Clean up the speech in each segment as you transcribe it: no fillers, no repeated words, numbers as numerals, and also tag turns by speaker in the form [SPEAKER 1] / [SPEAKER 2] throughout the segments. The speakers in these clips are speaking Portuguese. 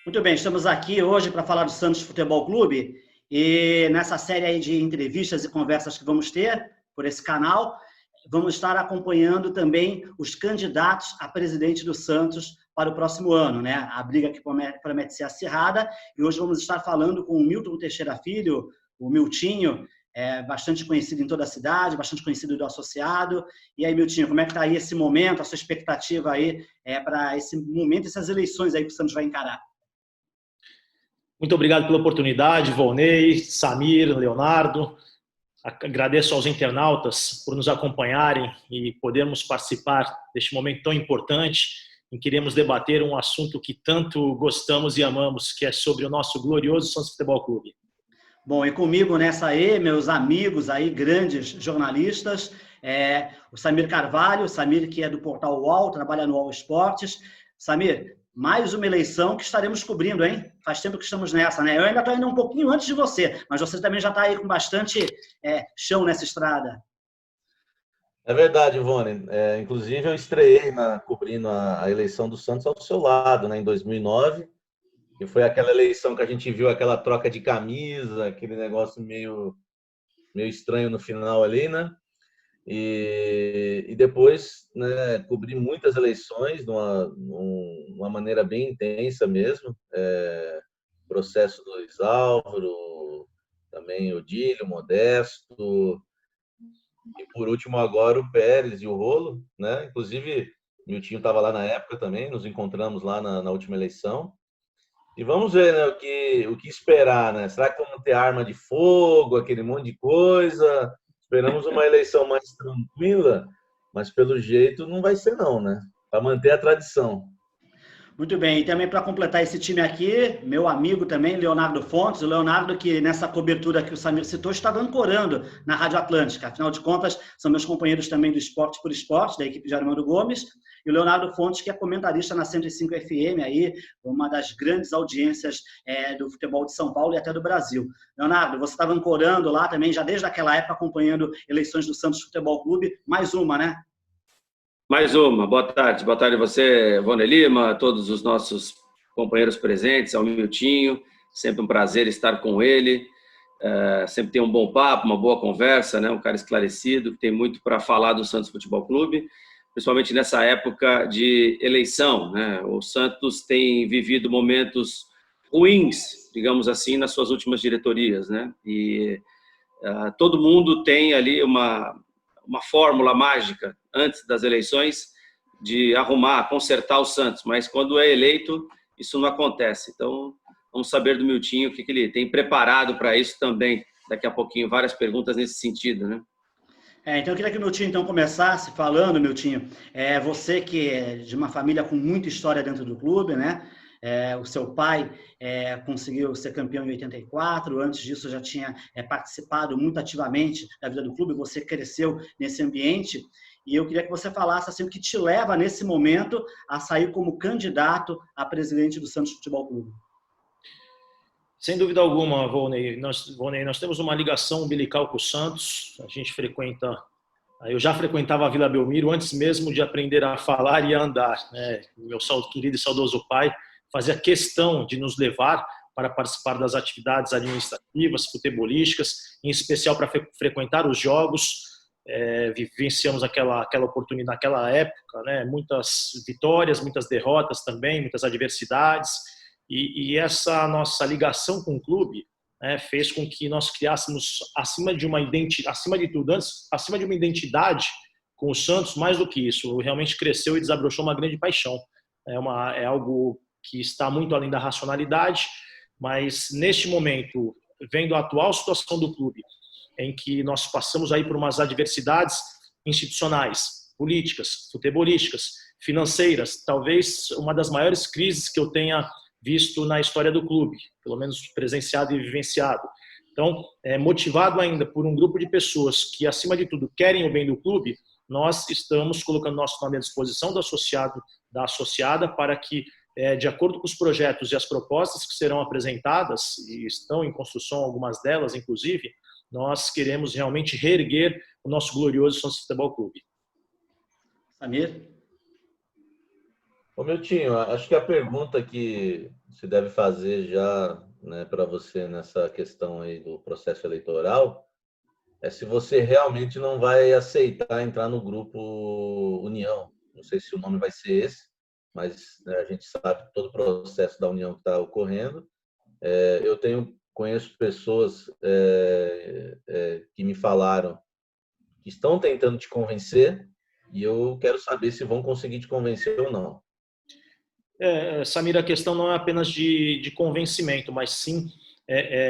[SPEAKER 1] Muito bem, estamos aqui hoje para falar do Santos Futebol Clube e nessa série aí de entrevistas e conversas que vamos ter por esse canal, vamos estar acompanhando também os candidatos a presidente do Santos para o próximo ano, né? A briga que promete ser acirrada, e hoje vamos estar falando com o Milton Teixeira Filho, o Miltinho, bastante conhecido em toda a cidade, bastante conhecido do associado. E aí, Miltinho, como é que está aí esse momento, a sua expectativa aí para esse momento, essas eleições aí que o Santos vai encarar?
[SPEAKER 2] Muito obrigado pela oportunidade, Volney, Samir, Leonardo. Agradeço aos internautas por nos acompanharem e podermos participar deste momento tão importante em que iremos debater um assunto que tanto gostamos e amamos, que é sobre o nosso glorioso Santos Futebol Clube.
[SPEAKER 1] Bom, e comigo nessa aí, meus amigos aí, grandes jornalistas, o Samir Carvalho, Samir que é do portal UOL, trabalha no UOL Esportes. Samir, mais uma eleição que estaremos cobrindo, hein? Faz tempo que estamos nessa, né? Eu ainda estou indo um pouquinho antes de você, mas você também já está aí com bastante chão nessa estrada.
[SPEAKER 3] É verdade, Ivone. Inclusive, eu estreiei cobrindo a eleição do Santos ao seu lado, né, em 2009, que foi aquela eleição que a gente viu aquela troca de camisa, aquele negócio meio estranho no final ali, né? E depois, né, cobri muitas eleições de uma maneira bem intensa mesmo. Processo do Luiz Álvaro, também o Dílio, Modesto, e por último agora o Pérez e o Rolo, né? Inclusive, o Miltinho estava lá na época também, nos encontramos lá na última eleição. E vamos ver, né, o que esperar, né? Será que vamos ter arma de fogo, aquele monte de coisa? Esperamos uma eleição mais tranquila, mas pelo jeito não vai ser não, né? Para manter a tradição.
[SPEAKER 1] Muito bem, e também para completar esse time aqui, meu amigo também, Leonardo Fontes, o Leonardo que nessa cobertura que o Samir citou está ancorando na Rádio Atlântica, afinal de contas são meus companheiros também do Esporte por Esporte, da equipe de Armando Gomes, e o Leonardo Fontes que é comentarista na 105 FM, aí, uma das grandes audiências do futebol de São Paulo e até do Brasil. Leonardo, você estava ancorando lá também, já desde aquela época, acompanhando eleições do Santos Futebol Clube, mais uma, né?
[SPEAKER 4] Mais uma. Boa tarde a você, Volney Lima, a todos os nossos companheiros presentes, ao Miltinho, sempre um prazer estar com ele, sempre tem um bom papo, uma boa conversa, né? Um cara esclarecido, que tem muito para falar do Santos Futebol Clube, principalmente nessa época de eleição, né? O Santos tem vivido momentos ruins, digamos assim, nas suas últimas diretorias, né? E todo mundo tem ali uma fórmula mágica antes das eleições de arrumar, consertar o Santos, mas quando é eleito, isso não acontece. Então, vamos saber do Miltinho o que ele tem preparado para isso também. Daqui a pouquinho, várias perguntas nesse sentido, né?
[SPEAKER 1] Então eu queria que o Miltinho então começasse falando, Miltinho, você que é de uma família com muita história dentro do clube, né? O seu pai conseguiu ser campeão em 84, antes disso já tinha participado muito ativamente da vida do clube, você cresceu nesse ambiente, e eu queria que você falasse assim, o que te leva nesse momento a sair como candidato a presidente do Santos Futebol Clube.
[SPEAKER 2] Sem dúvida alguma, Volney, nós temos uma ligação umbilical com o Santos, a gente frequenta. Eu já frequentava a Vila Belmiro antes mesmo de aprender a falar e a andar, né? Meu querido e saudoso pai fazia questão de nos levar para participar das atividades administrativas, futebolísticas, em especial para frequentar os jogos. Vivenciamos aquela oportunidade naquela época, né? Muitas vitórias, muitas derrotas também, muitas adversidades, e essa nossa ligação com o clube, né, fez com que nós criássemos, acima de uma identidade com o Santos, mais do que isso, realmente cresceu e desabrochou uma grande paixão. É algo que está muito além da racionalidade, mas neste momento, vendo a atual situação do clube, em que nós passamos aí por umas adversidades institucionais, políticas, futebolísticas, financeiras, talvez uma das maiores crises que eu tenha visto na história do clube, pelo menos presenciado e vivenciado. Então, motivado ainda por um grupo de pessoas que, acima de tudo, querem o bem do clube, nós estamos colocando nosso nome à disposição do associado, da associada, para que, de acordo com os projetos e as propostas que serão apresentadas, e estão em construção algumas delas, inclusive, nós queremos realmente reerguer o nosso glorioso Santos Futebol Clube.
[SPEAKER 1] Samir?
[SPEAKER 3] Ô, Miltinho, acho que a pergunta que se deve fazer já, né, para você nessa questão aí do processo eleitoral, é se você realmente não vai aceitar entrar no grupo União. Não sei se o nome vai ser esse, mas, né, a gente sabe todo o processo da União que está ocorrendo. Eu conheço pessoas que me falaram que estão tentando te convencer, e eu quero saber se vão conseguir te convencer ou não.
[SPEAKER 2] Samir, a questão não é apenas de convencimento, mas sim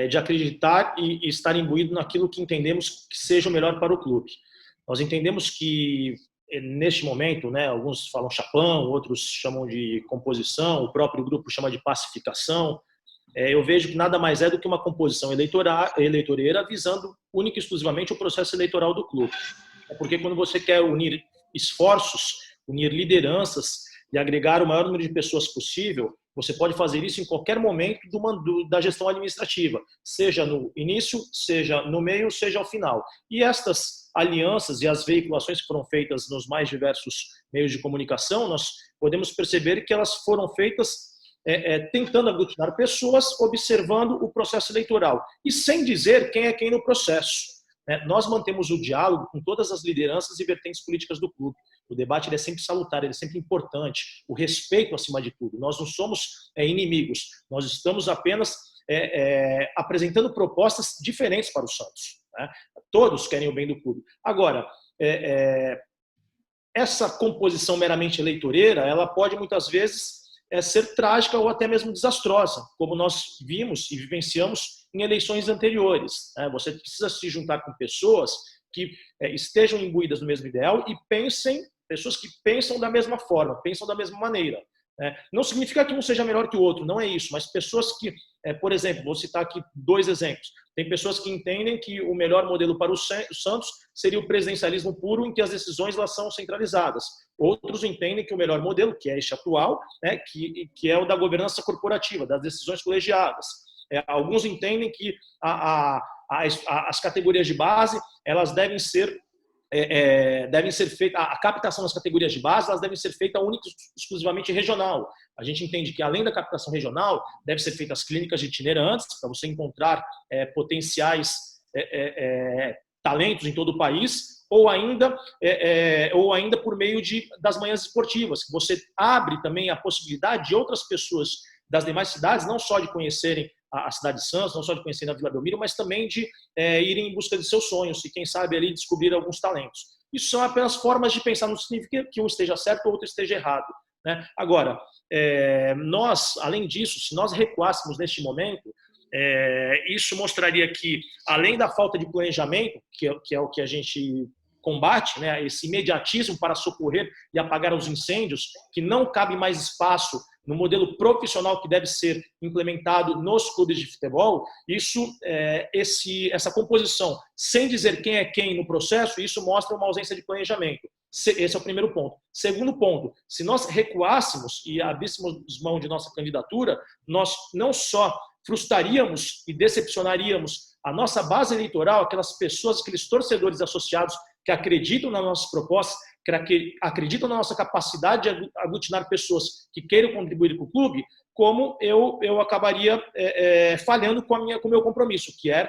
[SPEAKER 2] de acreditar e estar imbuído naquilo que entendemos que seja o melhor para o clube. Nós entendemos que, neste momento, né, alguns falam chapão, outros chamam de composição, o próprio grupo chama de pacificação. Eu vejo que nada mais é do que uma composição eleitoreira visando única e exclusivamente o processo eleitoral do clube. Porque quando você quer unir esforços, unir lideranças e agregar o maior número de pessoas possível, você pode fazer isso em qualquer momento da gestão administrativa, seja no início, seja no meio, seja ao final. E estas alianças e as veiculações que foram feitas nos mais diversos meios de comunicação, nós podemos perceber que elas foram feitas tentando aglutinar pessoas, observando o processo eleitoral e sem dizer quem é quem no processo. Nós mantemos o diálogo com todas as lideranças e vertentes políticas do clube. O debate ele é sempre salutar, ele é sempre importante. O respeito acima de tudo. Nós não somos inimigos, nós estamos apenas apresentando propostas diferentes para o Santos. Todos querem o bem do clube. Agora, essa composição meramente eleitoreira, ela pode muitas vezes ser trágica ou até mesmo desastrosa, como nós vimos e vivenciamos em eleições anteriores. Você precisa se juntar com pessoas que estejam imbuídas no mesmo ideal e pessoas que pensam da mesma forma, pensam da mesma maneira. Não significa que um seja melhor que o outro, não é isso, mas pessoas que, por exemplo, vou citar aqui 2 exemplos. Tem pessoas que entendem que o melhor modelo para o Santos seria o presidencialismo puro, em que as decisões elas são centralizadas. Outros entendem que o melhor modelo, que é este atual, que é o da governança corporativa, das decisões colegiadas. Alguns entendem que as categorias de base elas devem ser feitas, a captação das categorias de base elas devem ser feitas única e exclusivamente regional. A gente entende que, além da captação regional, deve ser feitas as clínicas de itinerantes, para você encontrar potenciais talentos em todo o país, ou ainda por meio das manhãs esportivas, que você abre também a possibilidade de outras pessoas das demais cidades, não só de conhecerem a cidade de Santos, não só de conhecer a Vila Belmiro, mas também de irem em busca de seus sonhos e, quem sabe, ali descobrir alguns talentos. Isso são apenas formas de pensar, não significa que um esteja certo ou outro esteja errado. Agora, nós, além disso, se nós recuássemos neste momento, isso mostraria que, além da falta de planejamento, que é o que a gente combate, esse imediatismo para socorrer e apagar os incêndios, que não cabe mais espaço no modelo profissional que deve ser implementado nos clubes de futebol, essa composição, sem dizer quem é quem no processo, isso mostra uma ausência de planejamento. Esse é o primeiro ponto. Segundo ponto, se nós recuássemos e abríssemos mão de nossa candidatura, nós não só frustraríamos e decepcionaríamos a nossa base eleitoral, aquelas pessoas, aqueles torcedores associados que acreditam nas nossas propostas, que acreditam na nossa capacidade de aglutinar pessoas que queiram contribuir com o clube, como eu acabaria falhando com o meu compromisso, que é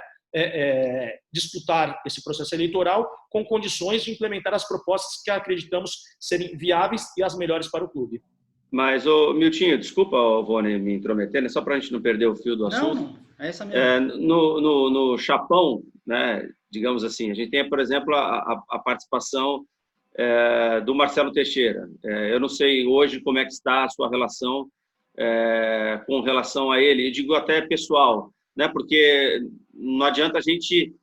[SPEAKER 2] disputar esse processo eleitoral com condições de implementar as propostas que acreditamos serem viáveis e as melhores para o clube.
[SPEAKER 4] Mas, Miltinho, desculpa, Vone, me intrometendo, só para a gente não perder o fio do assunto.
[SPEAKER 1] Não, é essa mesmo.
[SPEAKER 4] No Chapão, digamos assim, a gente tem, por exemplo, a participação do Marcelo Teixeira. Eu não sei hoje como é que está a sua relação com relação a ele, eu digo até pessoal, porque não adianta a gente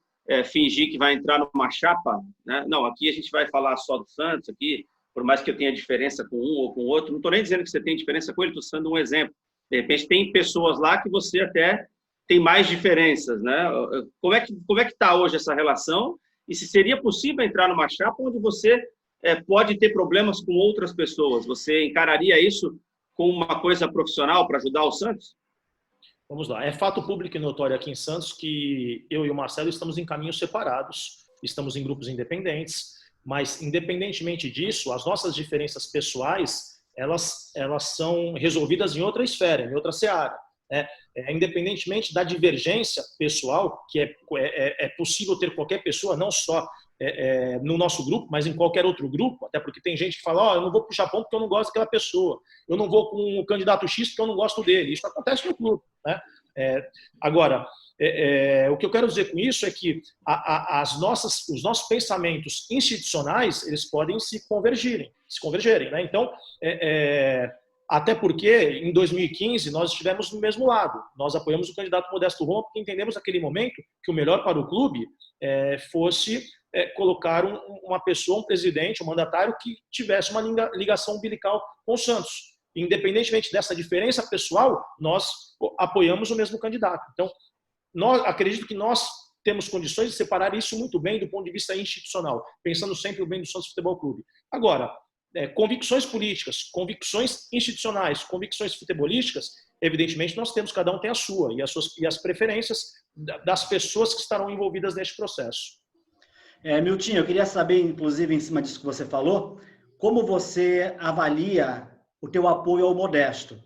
[SPEAKER 4] fingir que vai entrar numa chapa, Não, aqui a gente vai falar só do Santos, aqui, por mais que eu tenha diferença com um ou com o outro, não estou nem dizendo que você tem diferença com ele, estou sendo um exemplo. De repente tem pessoas lá que você até tem mais diferenças, Como é que está hoje essa relação? E se seria possível entrar numa chapa onde você pode ter problemas com outras pessoas? Você encararia isso como uma coisa profissional para ajudar o Santos?
[SPEAKER 2] Vamos lá. É fato público e notório aqui em Santos que eu e o Marcelo estamos em caminhos separados, estamos em grupos independentes, mas, independentemente disso, as nossas diferenças pessoais, elas são resolvidas em outra esfera, em outra seara. Independentemente da divergência pessoal, que é possível ter qualquer pessoa, não só no nosso grupo, mas em qualquer outro grupo, até porque tem gente que fala, eu não vou para o Japão porque eu não gosto daquela pessoa, eu não vou com o candidato X porque eu não gosto dele. Isso acontece no clube, né? Agora, o que eu quero dizer com isso é que os nossos pensamentos institucionais, eles podem se convergerem, né? Então, até porque, em 2015, nós estivemos no mesmo lado. Nós apoiamos o candidato Modesto Roma porque entendemos naquele momento que o melhor para o clube fosse colocar uma pessoa, um presidente, um mandatário que tivesse uma ligação umbilical com o Santos. Independentemente dessa diferença pessoal, nós apoiamos o mesmo candidato. Então, acredito que nós temos condições de separar isso muito bem do ponto de vista institucional, pensando sempre no bem do Santos Futebol Clube. Agora, convicções políticas, convicções institucionais, convicções futebolísticas, evidentemente nós temos, cada um tem a sua e as preferências das pessoas que estarão envolvidas neste processo.
[SPEAKER 1] Miltinho, eu queria saber, inclusive, em cima disso que você falou, como você avalia o teu apoio ao Modesto?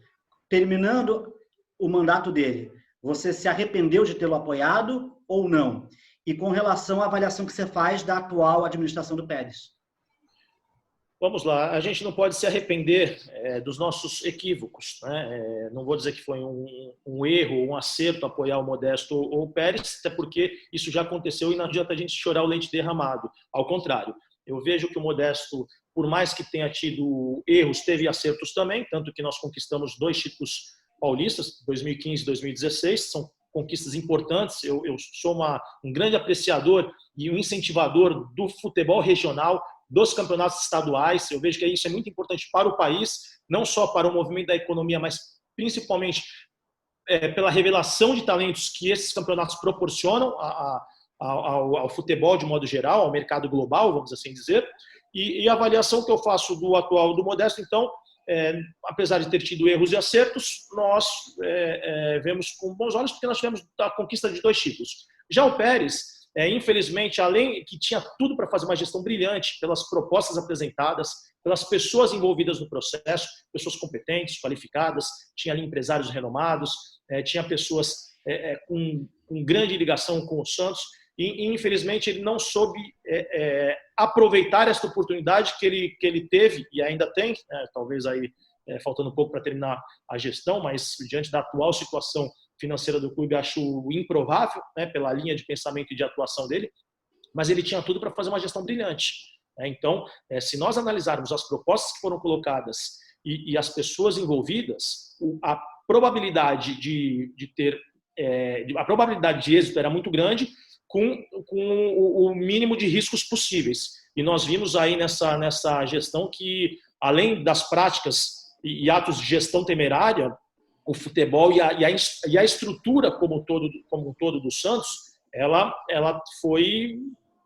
[SPEAKER 1] Terminando o mandato dele, você se arrependeu de tê-lo apoiado ou não? E com relação à avaliação que você faz da atual administração do Pérez?
[SPEAKER 2] Vamos lá, a gente não pode se arrepender dos nossos equívocos, né? Não vou dizer que foi um erro, um acerto apoiar o Modesto ou o Pérez, até porque isso já aconteceu e não adianta a gente chorar o leite derramado. Ao contrário, eu vejo que o Modesto, por mais que tenha tido erros, teve acertos também, tanto que nós conquistamos 2 títulos paulistas, 2015 e 2016, são conquistas importantes. Eu sou um grande apreciador e um incentivador do futebol regional, dos campeonatos estaduais. Eu vejo que isso é muito importante para o país, não só para o movimento da economia, mas principalmente pela revelação de talentos que esses campeonatos proporcionam ao futebol de modo geral, ao mercado global, vamos assim dizer. E a avaliação que eu faço do atual do Modesto, então, apesar de ter tido erros e acertos, nós vemos com bons olhos, porque nós tivemos a conquista de 2 títulos. Já o Pérez, infelizmente, além que tinha tudo para fazer uma gestão brilhante, pelas propostas apresentadas, pelas pessoas envolvidas no processo, pessoas competentes, qualificadas, tinha ali empresários renomados, tinha pessoas com grande ligação com o Santos, e infelizmente ele não soube aproveitar esta oportunidade que ele teve e ainda tem, talvez aí faltando um pouco para terminar a gestão, mas diante da atual situação financeira do clube, acho improvável, né, pela linha de pensamento e de atuação dele, mas ele tinha tudo para fazer uma gestão brilhante. Então, se nós analisarmos as propostas que foram colocadas e as pessoas envolvidas, a probabilidade a probabilidade de êxito era muito grande, com o mínimo de riscos possíveis. E nós vimos aí nessa gestão que, além das práticas e atos de gestão temerária, o futebol e a estrutura como um todo do Santos, ela foi,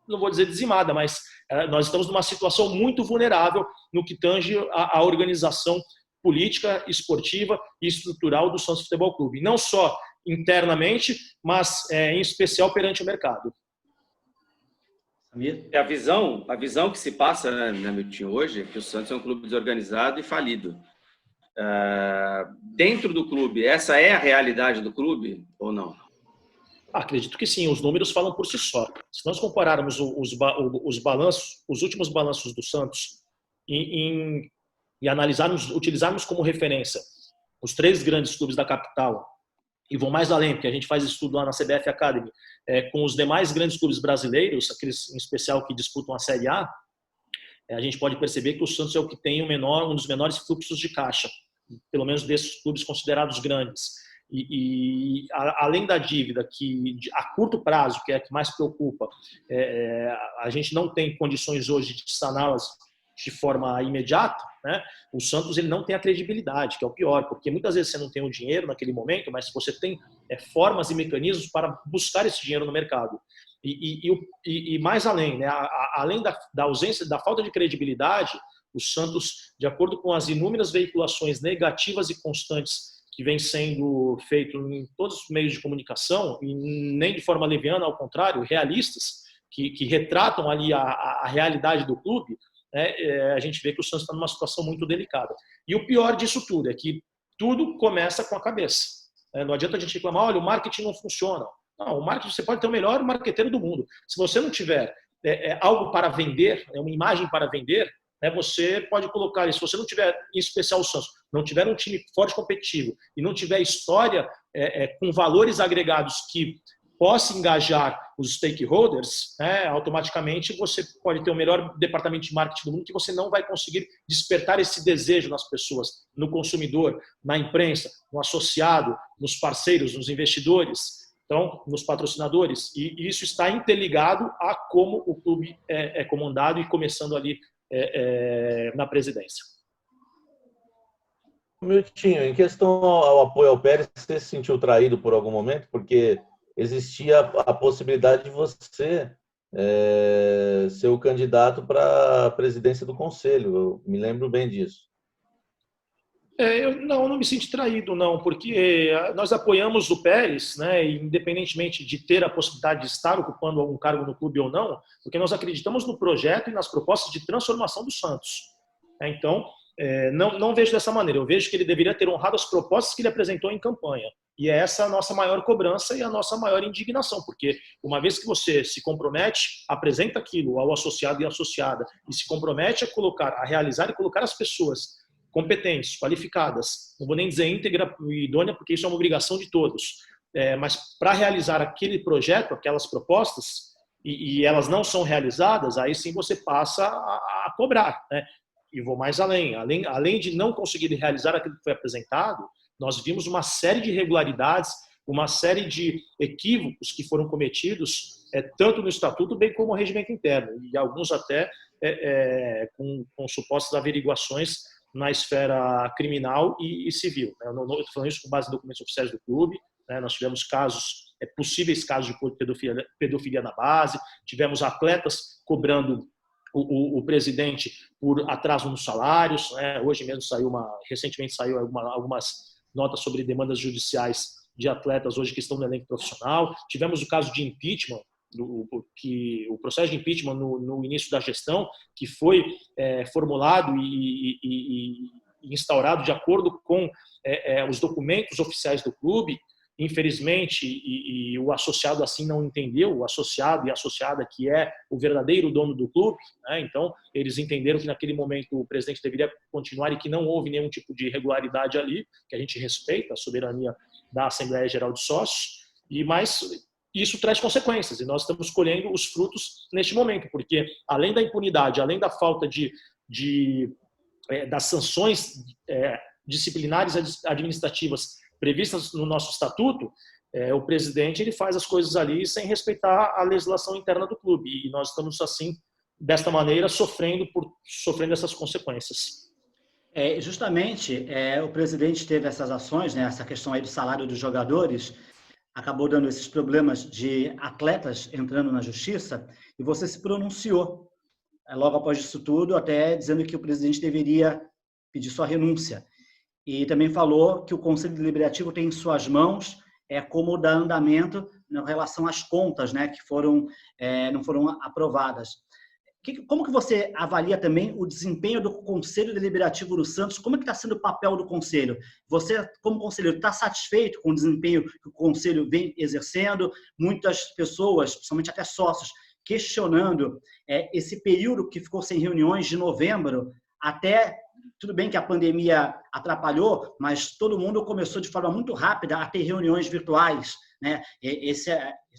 [SPEAKER 2] não vou dizer dizimada, mas nós estamos numa situação muito vulnerável no que tange a organização política, esportiva e estrutural do Santos Futebol Clube. Não só internamente, mas em especial perante o mercado.
[SPEAKER 4] A visão que se passa, né, Miltinho, hoje é que o Santos é um clube desorganizado e falido. Dentro do clube, essa é a realidade do clube ou não?
[SPEAKER 2] Acredito que sim, os números falam por si só. Se nós compararmos os balanços, os últimos balanços do Santos e utilizarmos como referência os 3 grandes clubes da capital, e vou mais além, porque a gente faz estudo lá na CBF Academy, com os demais grandes clubes brasileiros, aqueles em especial que disputam a Série A, a gente pode perceber que o Santos é o que tem um dos menores fluxos de caixa, pelo menos desses clubes considerados grandes. E além da dívida, que a curto prazo, que é a que mais preocupa, a gente não tem condições hoje de saná-las de forma imediata, né? O Santos ele não tem a credibilidade, que é o pior, porque muitas vezes você não tem o dinheiro naquele momento, mas você tem formas e mecanismos para buscar esse dinheiro no mercado. E mais além, né? Além da ausência, da falta de credibilidade, o Santos, de acordo com as inúmeras veiculações negativas e constantes que vem sendo feito em todos os meios de comunicação, e nem de forma leviana, ao contrário, realistas, que retratam ali a realidade do clube, né, a gente vê que o Santos está numa situação muito delicada. E o pior disso tudo é que tudo começa com a cabeça. Não adianta a gente reclamar, olha, o marketing não funciona. Não, o marketing, você pode ter o melhor marqueteiro do mundo. Se você não tiver algo para vender, uma imagem para vender, você pode colocar isso. Se você não tiver, em especial o Santos, não tiver um time forte competitivo e não tiver história com valores agregados que possa engajar os stakeholders, automaticamente você pode ter o melhor departamento de marketing do mundo que você não vai conseguir despertar esse desejo nas pessoas, no consumidor, na imprensa, no associado, nos parceiros, nos investidores, então, nos patrocinadores. E isso está interligado a como o clube é comandado e começando ali na presidência.
[SPEAKER 3] Miltinho, em questão ao apoio ao Pérez, você se sentiu traído por algum momento? Porque existia a possibilidade de você ser o candidato para a presidência do conselho. Eu me lembro bem disso.
[SPEAKER 2] Eu não me senti traído, não, porque nós apoiamos o Pérez, né, independentemente de ter a possibilidade de estar ocupando algum cargo no clube ou não, porque nós acreditamos no projeto e nas propostas de transformação do Santos. Então, não vejo dessa maneira. Eu vejo que ele deveria ter honrado as propostas que ele apresentou em campanha. E é essa a nossa maior cobrança e a nossa maior indignação, porque uma vez que você se compromete, apresenta aquilo ao associado e associada e se compromete a realizar e colocar as pessoas competentes, qualificadas, não vou nem dizer íntegra e idônea, porque isso é uma obrigação de todos, mas para realizar aquele projeto, aquelas propostas, e elas não são realizadas, aí sim você passa a cobrar, né? E vou mais além de não conseguir realizar aquilo que foi apresentado, nós vimos uma série de irregularidades, uma série de equívocos que foram cometidos, tanto no estatuto bem como no regimento interno, e alguns até com supostas averiguações na esfera criminal e civil. Eu estou falando isso com base em documentos oficiais do clube. Nós tivemos possíveis casos de pedofilia na base, tivemos atletas cobrando o presidente por atraso nos salários. Hoje mesmo recentemente saiu algumas notas sobre demandas judiciais de atletas hoje que estão no elenco profissional. Tivemos o caso de impeachment, o processo de impeachment no início da gestão, que foi formulado e instaurado de acordo com os documentos oficiais do clube. Infelizmente, e o associado assim não entendeu, o associado e a associada que é o verdadeiro dono do clube, né? Então eles entenderam que naquele momento o presidente deveria continuar e que não houve nenhum tipo de irregularidade ali, que a gente respeita a soberania da Assembleia Geral de Sócios, mas isso traz consequências e nós estamos colhendo os frutos neste momento, porque além da impunidade, além da falta das sanções disciplinares administrativas previstas no nosso estatuto, o presidente ele faz as coisas ali sem respeitar a legislação interna do clube, e nós estamos assim, desta maneira, sofrendo essas consequências.
[SPEAKER 1] Justamente, o presidente teve essas ações, né, essa questão aí do salário dos jogadores, acabou dando esses problemas de atletas entrando na justiça, e você se pronunciou logo após isso tudo, até dizendo que o presidente deveria pedir sua renúncia. E também falou que o Conselho Deliberativo tem em suas mãos como dar andamento em relação às contas, né, que não foram aprovadas. Como que você avalia também o desempenho do Conselho Deliberativo do Santos? Como é que está sendo o papel do Conselho? Você, como conselheiro, está satisfeito com o desempenho que o Conselho vem exercendo? Muitas pessoas, principalmente até sócios, questionando esse período que ficou sem reuniões de novembro até... Tudo bem que a pandemia atrapalhou, mas todo mundo começou de forma muito rápida a ter reuniões virtuais, né?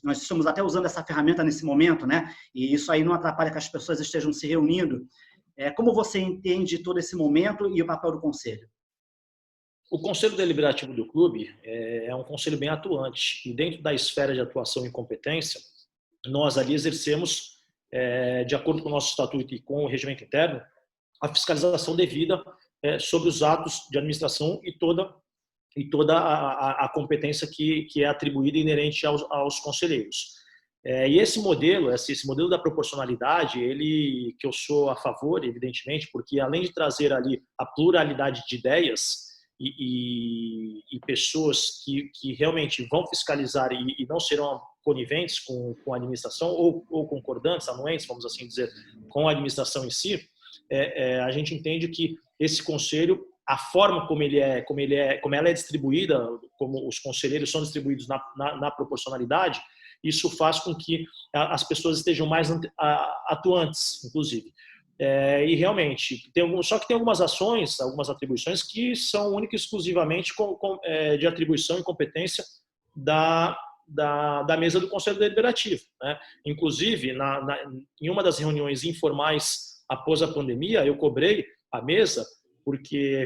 [SPEAKER 1] Nós estamos até usando essa ferramenta nesse momento, né? E isso aí não atrapalha que as pessoas estejam se reunindo. Como você entende todo esse momento e o papel do Conselho?
[SPEAKER 2] O Conselho Deliberativo do clube é um conselho bem atuante, e dentro da esfera de atuação e competência, nós ali exercemos, de acordo com o nosso estatuto e com o regimento interno, a fiscalização devida sobre os atos de administração e toda a competência que é atribuída e inerente aos conselheiros. E esse modelo da proporcionalidade, que eu sou a favor, evidentemente, porque além de trazer ali a pluralidade de ideias e pessoas que realmente vão fiscalizar e não serão coniventes com a administração ou concordantes, anuentes, vamos assim dizer, com a administração em si, a gente entende que esse conselho, a forma como ela é distribuída, como os conselheiros são distribuídos na proporcionalidade, isso faz com que as pessoas estejam mais atuantes, inclusive. E realmente, só que tem algumas ações, algumas atribuições que são única e exclusivamente de atribuição e competência da mesa do Conselho Deliberativo, né? Inclusive, em uma das reuniões informais após a pandemia, eu cobrei a mesa, porque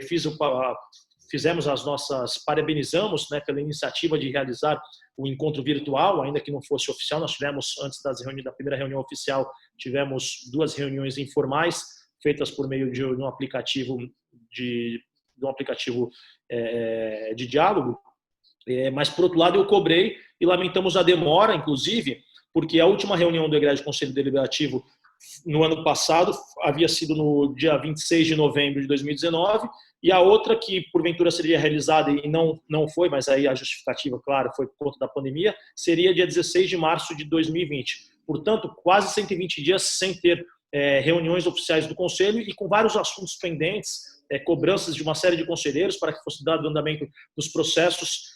[SPEAKER 2] parabenizamos, né, pela iniciativa de realizar o encontro virtual, ainda que não fosse oficial. Nós tivemos, antes da primeira reunião oficial, tivemos 2 reuniões informais, feitas por meio de um aplicativo de diálogo. Mas, por outro lado, eu cobrei e lamentamos a demora, inclusive, porque a última reunião do Egrégio Conselho Deliberativo no ano passado havia sido no dia 26 de novembro de 2019, e a outra, que porventura seria realizada e não foi, mas aí a justificativa, claro, foi por conta da pandemia, seria dia 16 de março de 2020. Portanto, quase 120 dias sem ter reuniões oficiais do Conselho e com vários assuntos pendentes, cobranças de uma série de conselheiros para que fosse dado andamento dos processos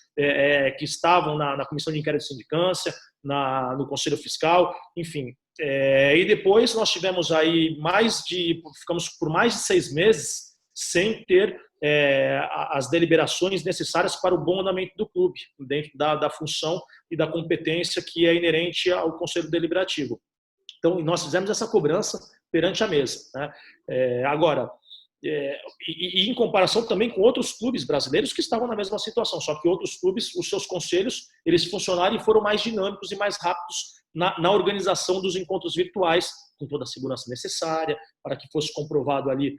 [SPEAKER 2] que estavam na Comissão de Inquérito de Sindicância, no Conselho Fiscal, enfim. E depois nós tivemos aí ficamos por mais de 6 meses sem ter as deliberações necessárias para o bom andamento do clube, dentro da função e da competência que é inerente ao Conselho Deliberativo. Então, nós fizemos essa cobrança perante a mesa, né? Agora, em comparação também com outros clubes brasileiros que estavam na mesma situação, só que outros clubes, os seus conselhos, eles funcionaram e foram mais dinâmicos e mais rápidos na organização dos encontros virtuais, com toda a segurança necessária, para que fosse comprovado ali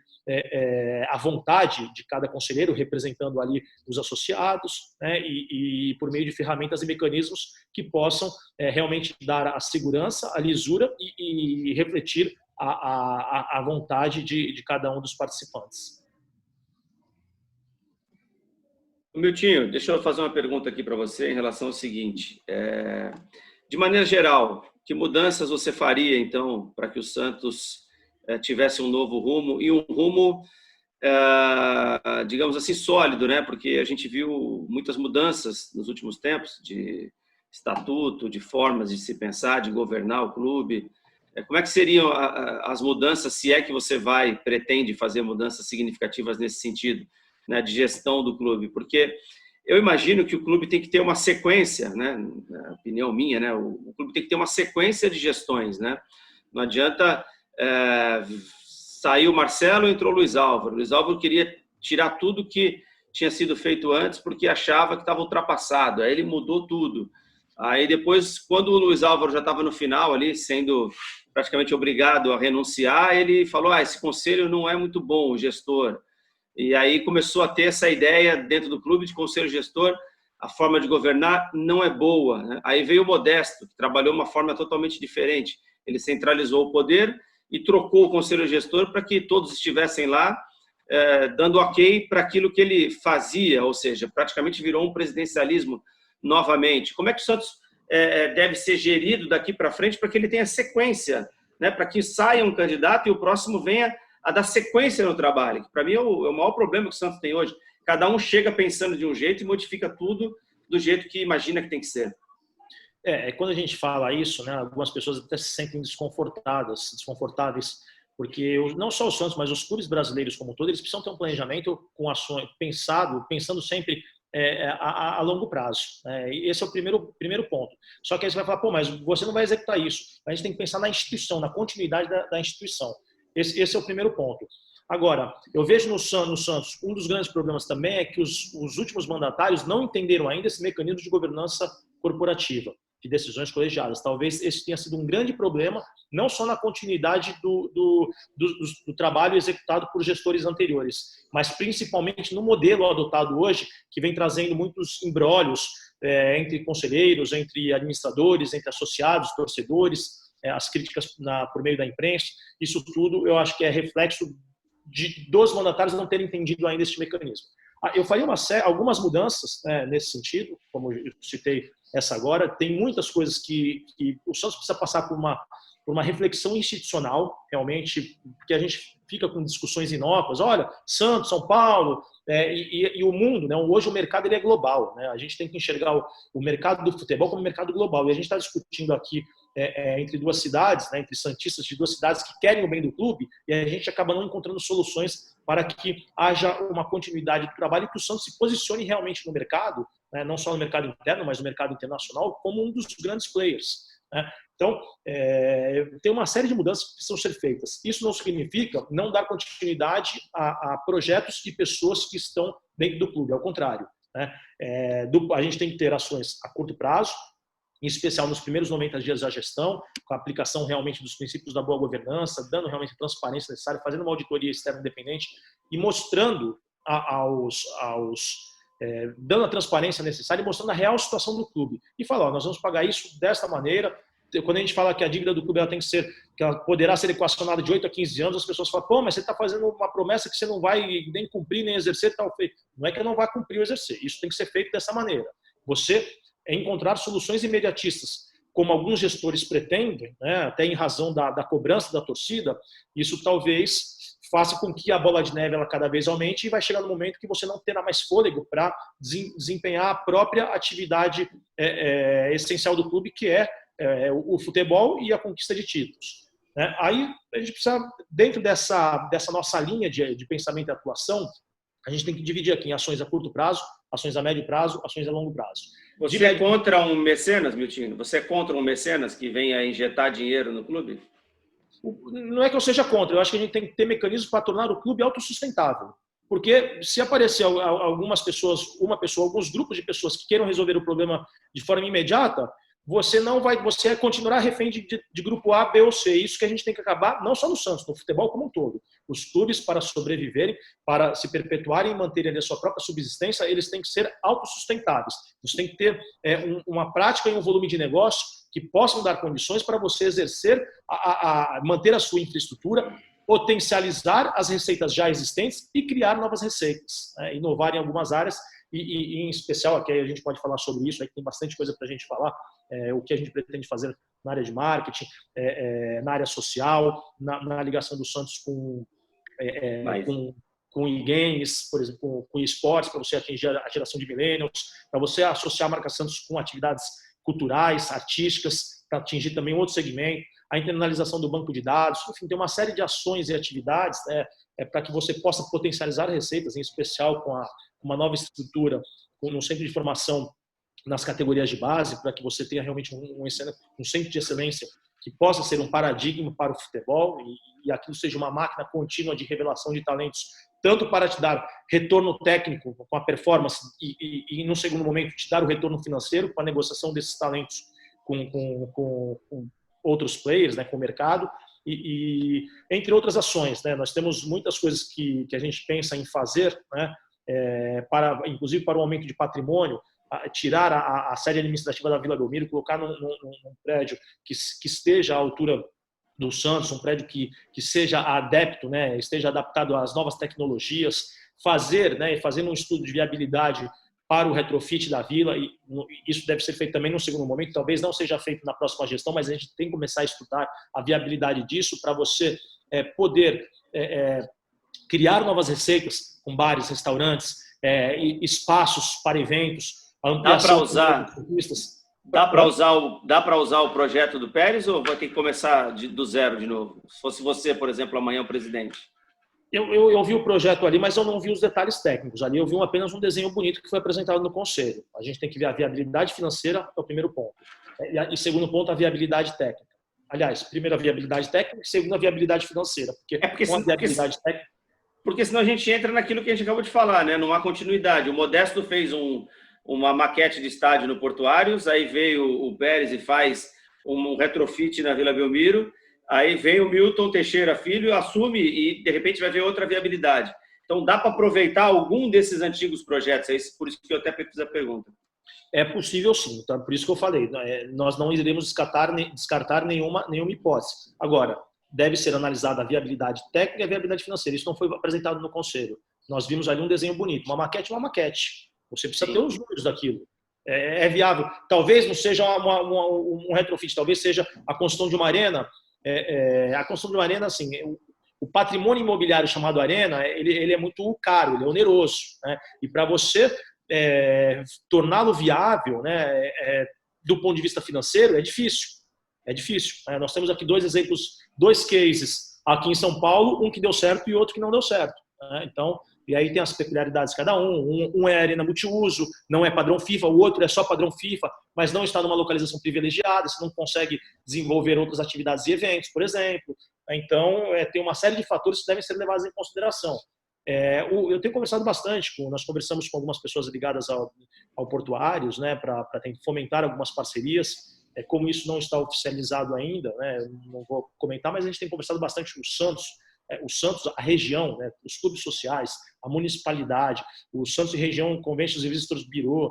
[SPEAKER 2] a vontade de cada conselheiro, representando ali os associados, né, e por meio de ferramentas e mecanismos que possam realmente dar a segurança, a lisura e refletir a vontade de cada um dos participantes.
[SPEAKER 4] Miltinho, deixa eu fazer uma pergunta aqui para você em relação ao seguinte. De maneira geral, que mudanças você faria, então, para que o Santos tivesse um novo rumo e um rumo, digamos assim, sólido, né? Porque a gente viu muitas mudanças nos últimos tempos de estatuto, de formas de se pensar, de governar o clube. Como é que seriam as mudanças, se é que você pretende fazer mudanças significativas nesse sentido, né, de gestão do clube? Porque eu imagino que o clube tem que ter uma sequência, né? Na opinião minha, né? O clube tem que ter uma sequência de gestões, né? Não adianta sair o Marcelo e entrou o Luiz Álvaro. O Luiz Álvaro queria tirar tudo que tinha sido feito antes porque achava que estava ultrapassado. Aí ele mudou tudo. Aí depois, quando o Luiz Álvaro já estava no final ali, sendo praticamente obrigado a renunciar, ele falou: esse conselho não é muito bom, o gestor. E aí começou a ter essa ideia dentro do clube de conselho gestor, a forma de governar não é boa, né? Aí veio o Modesto, que trabalhou de uma forma totalmente diferente. Ele centralizou o poder e trocou o conselho gestor para que todos estivessem lá, dando ok para aquilo que ele fazia, ou seja, praticamente virou um presidencialismo novamente. Como é que o Santos deve ser gerido daqui para frente para que ele tenha sequência, né? Para que saia um candidato e o próximo venha a dar sequência no trabalho, que para mim é o maior problema que o Santos tem hoje. Cada um chega pensando de um jeito e modifica tudo do jeito que imagina que tem que ser.
[SPEAKER 2] Quando a gente fala isso, né, algumas pessoas até se sentem desconfortáveis, porque não só o Santos, mas os clubes brasileiros como um todo, eles precisam ter um planejamento com ações pensando sempre a longo prazo. Esse é o primeiro ponto. Só que aí você vai falar, mas você não vai executar isso. A gente tem que pensar na instituição, na continuidade da instituição. Esse é o primeiro ponto. Agora, eu vejo no Santos, um dos grandes problemas também é que os últimos mandatários não entenderam ainda esse mecanismo de governança corporativa, de decisões colegiadas. Talvez esse tenha sido um grande problema, não só na continuidade do trabalho executado por gestores anteriores, mas principalmente no modelo adotado hoje, que vem trazendo muitos imbrólios entre conselheiros, entre administradores, entre associados, torcedores, as críticas por meio da imprensa. Isso tudo eu acho que é reflexo dos mandatários não terem entendido ainda esse mecanismo. Eu faria algumas mudanças nesse sentido, como eu citei essa agora. Tem muitas coisas que o Santos precisa passar por por uma reflexão institucional, realmente, porque a gente fica com discussões inócuas. Olha, Santos, São Paulo e o mundo, né? Hoje o mercado ele é global, né? A gente tem que enxergar o mercado do futebol como mercado global. E a gente está discutindo aqui entre duas cidades, né? Entre santistas de duas cidades que querem o bem do clube, e a gente acaba não encontrando soluções para que haja uma continuidade do trabalho e que o Santos se posicione realmente no mercado, né? Não só no mercado interno, mas no mercado internacional, como um dos grandes players, né? Então, tem uma série de mudanças que precisam ser feitas. Isso não significa não dar continuidade a projetos e pessoas que estão dentro do clube, ao contrário, né? A gente tem que ter ações a curto prazo, em especial nos primeiros 90 dias da gestão, com a aplicação realmente dos princípios da boa governança, dando realmente a transparência necessária, fazendo uma auditoria externa independente e mostrando dando a transparência necessária e mostrando a real situação do clube. E falar, nós vamos pagar isso desta maneira. Quando a gente fala que a dívida do clube ela tem que ser, que ela poderá ser equacionada de 8 a 15 anos, as pessoas falam, pô, mas você está fazendo uma promessa que você não vai nem cumprir, nem exercer, tal feito. Não é que eu não vá cumprir ou exercer. Isso tem que ser feito dessa maneira. Você encontrar soluções imediatistas, como alguns gestores pretendem, né, até em razão da cobrança da torcida, isso talvez faça com que a bola de neve ela cada vez aumente e vai chegar no momento que você não terá mais fôlego para desempenhar a própria atividade essencial do clube, que é o futebol e a conquista de títulos, né? Aí a gente precisa, dentro dessa nossa linha de pensamento e atuação, a gente tem que dividir aqui em ações a curto prazo, ações a médio prazo, ações a longo prazo.
[SPEAKER 4] Você é contra um mecenas, Miltinho? Você é contra um mecenas que venha injetar dinheiro no clube?
[SPEAKER 2] Não é que eu seja contra, eu acho que a gente tem que ter mecanismos para tornar o clube autossustentável. Porque se aparecer algumas pessoas, alguns grupos de pessoas que queiram resolver o problema de forma imediata, você continuará refém de grupo A, B ou C. Isso que a gente tem que acabar, não só no Santos, no futebol como um todo. Os clubes, para sobreviverem, para se perpetuarem e manterem a sua própria subsistência, eles têm que ser autossustentáveis. Você tem que ter uma prática e um volume de negócio que possam dar condições para você exercer, manter a sua infraestrutura, potencializar as receitas já existentes e criar novas receitas, né? Inovar em algumas áreas e em especial, aqui a gente pode falar sobre isso, aí tem bastante coisa para a gente falar, o que a gente pretende fazer na área de marketing, na área social, na ligação do Santos com e-games, por exemplo, com esportes, para você atingir a geração de millennials, para você associar a marca Santos com atividades culturais, artísticas, para atingir também outro segmento, a internalização do banco de dados, enfim, tem uma série de ações e atividades, né, para que você possa potencializar receitas, em especial com uma nova estrutura, com um centro de formação nas categorias de base, para que você tenha realmente um centro de excelência que possa ser um paradigma para o futebol e aquilo seja uma máquina contínua de revelação de talentos, tanto para te dar retorno técnico com a performance e no segundo momento, te dar o retorno financeiro com a negociação desses talentos com outros players, né, com o mercado, e entre outras ações, né? Nós temos muitas coisas que a gente pensa em fazer, né, inclusive para o aumento de patrimônio, tirar a sede administrativa da Vila Belmiro, colocar num prédio que esteja à altura do Santos, um prédio que seja adepto, né, esteja adaptado às novas tecnologias, fazer um estudo de viabilidade para o retrofit da Vila, e isso deve ser feito também no segundo momento, talvez não seja feito na próxima gestão, mas a gente tem que começar a estudar a viabilidade disso para você poder criar novas receitas com bares, restaurantes, espaços para eventos, ampliação
[SPEAKER 4] Dá para usar o projeto do Pérez ou vai ter que começar do zero de novo? Se fosse você, por exemplo, amanhã o presidente.
[SPEAKER 2] Eu vi o projeto ali, mas eu não vi os detalhes técnicos. Ali eu vi apenas um desenho bonito que foi apresentado no Conselho. A gente tem que ver a viabilidade financeira, é o primeiro ponto. E segundo ponto, a viabilidade técnica. Aliás, primeiro a viabilidade técnica e segundo a viabilidade financeira.
[SPEAKER 4] Porque senão a gente entra naquilo que a gente acabou de falar, né? Não há continuidade. O Modesto fez uma maquete de estádio no Portuários, aí veio o Pérez e faz um retrofit na Vila Belmiro, aí vem o Milton Teixeira Filho, assume e de repente vai ver outra viabilidade. Então dá para aproveitar algum desses antigos projetos, por isso que eu até fiz a pergunta.
[SPEAKER 2] É possível sim, então, por isso que eu falei, nós não iremos descartar nenhuma hipótese. Agora, deve ser analisada a viabilidade técnica e a viabilidade financeira, isso não foi apresentado no Conselho. Nós vimos ali um desenho bonito, uma maquete. Você precisa ter os números daquilo. É viável. Talvez não seja um retrofit, talvez seja a construção de uma arena a construção de uma arena, assim, o patrimônio imobiliário chamado arena, ele é muito caro, ele é oneroso, né? E para você torná-lo viável, né, do ponto de vista financeiro, é difícil. É difícil. Nós temos aqui 2 exemplos, 2 cases aqui em São Paulo, um que deu certo e outro que não deu certo. Então, e aí tem as peculiaridades de cada um. Um é arena multiuso, não é padrão FIFA, o outro é só padrão FIFA, mas não está numa localização privilegiada, você não consegue desenvolver outras atividades e eventos, por exemplo. Então, tem uma série de fatores que devem ser levados em consideração. Eu tenho conversado bastante, nós conversamos com algumas pessoas ligadas ao portuários, né, para fomentar algumas parcerias. Como isso não está oficializado ainda, né, não vou comentar, mas a gente tem conversado bastante com o Santos, a região, né, os clubes sociais, a municipalidade, o Santos e região Conventions e Visitors Bureau,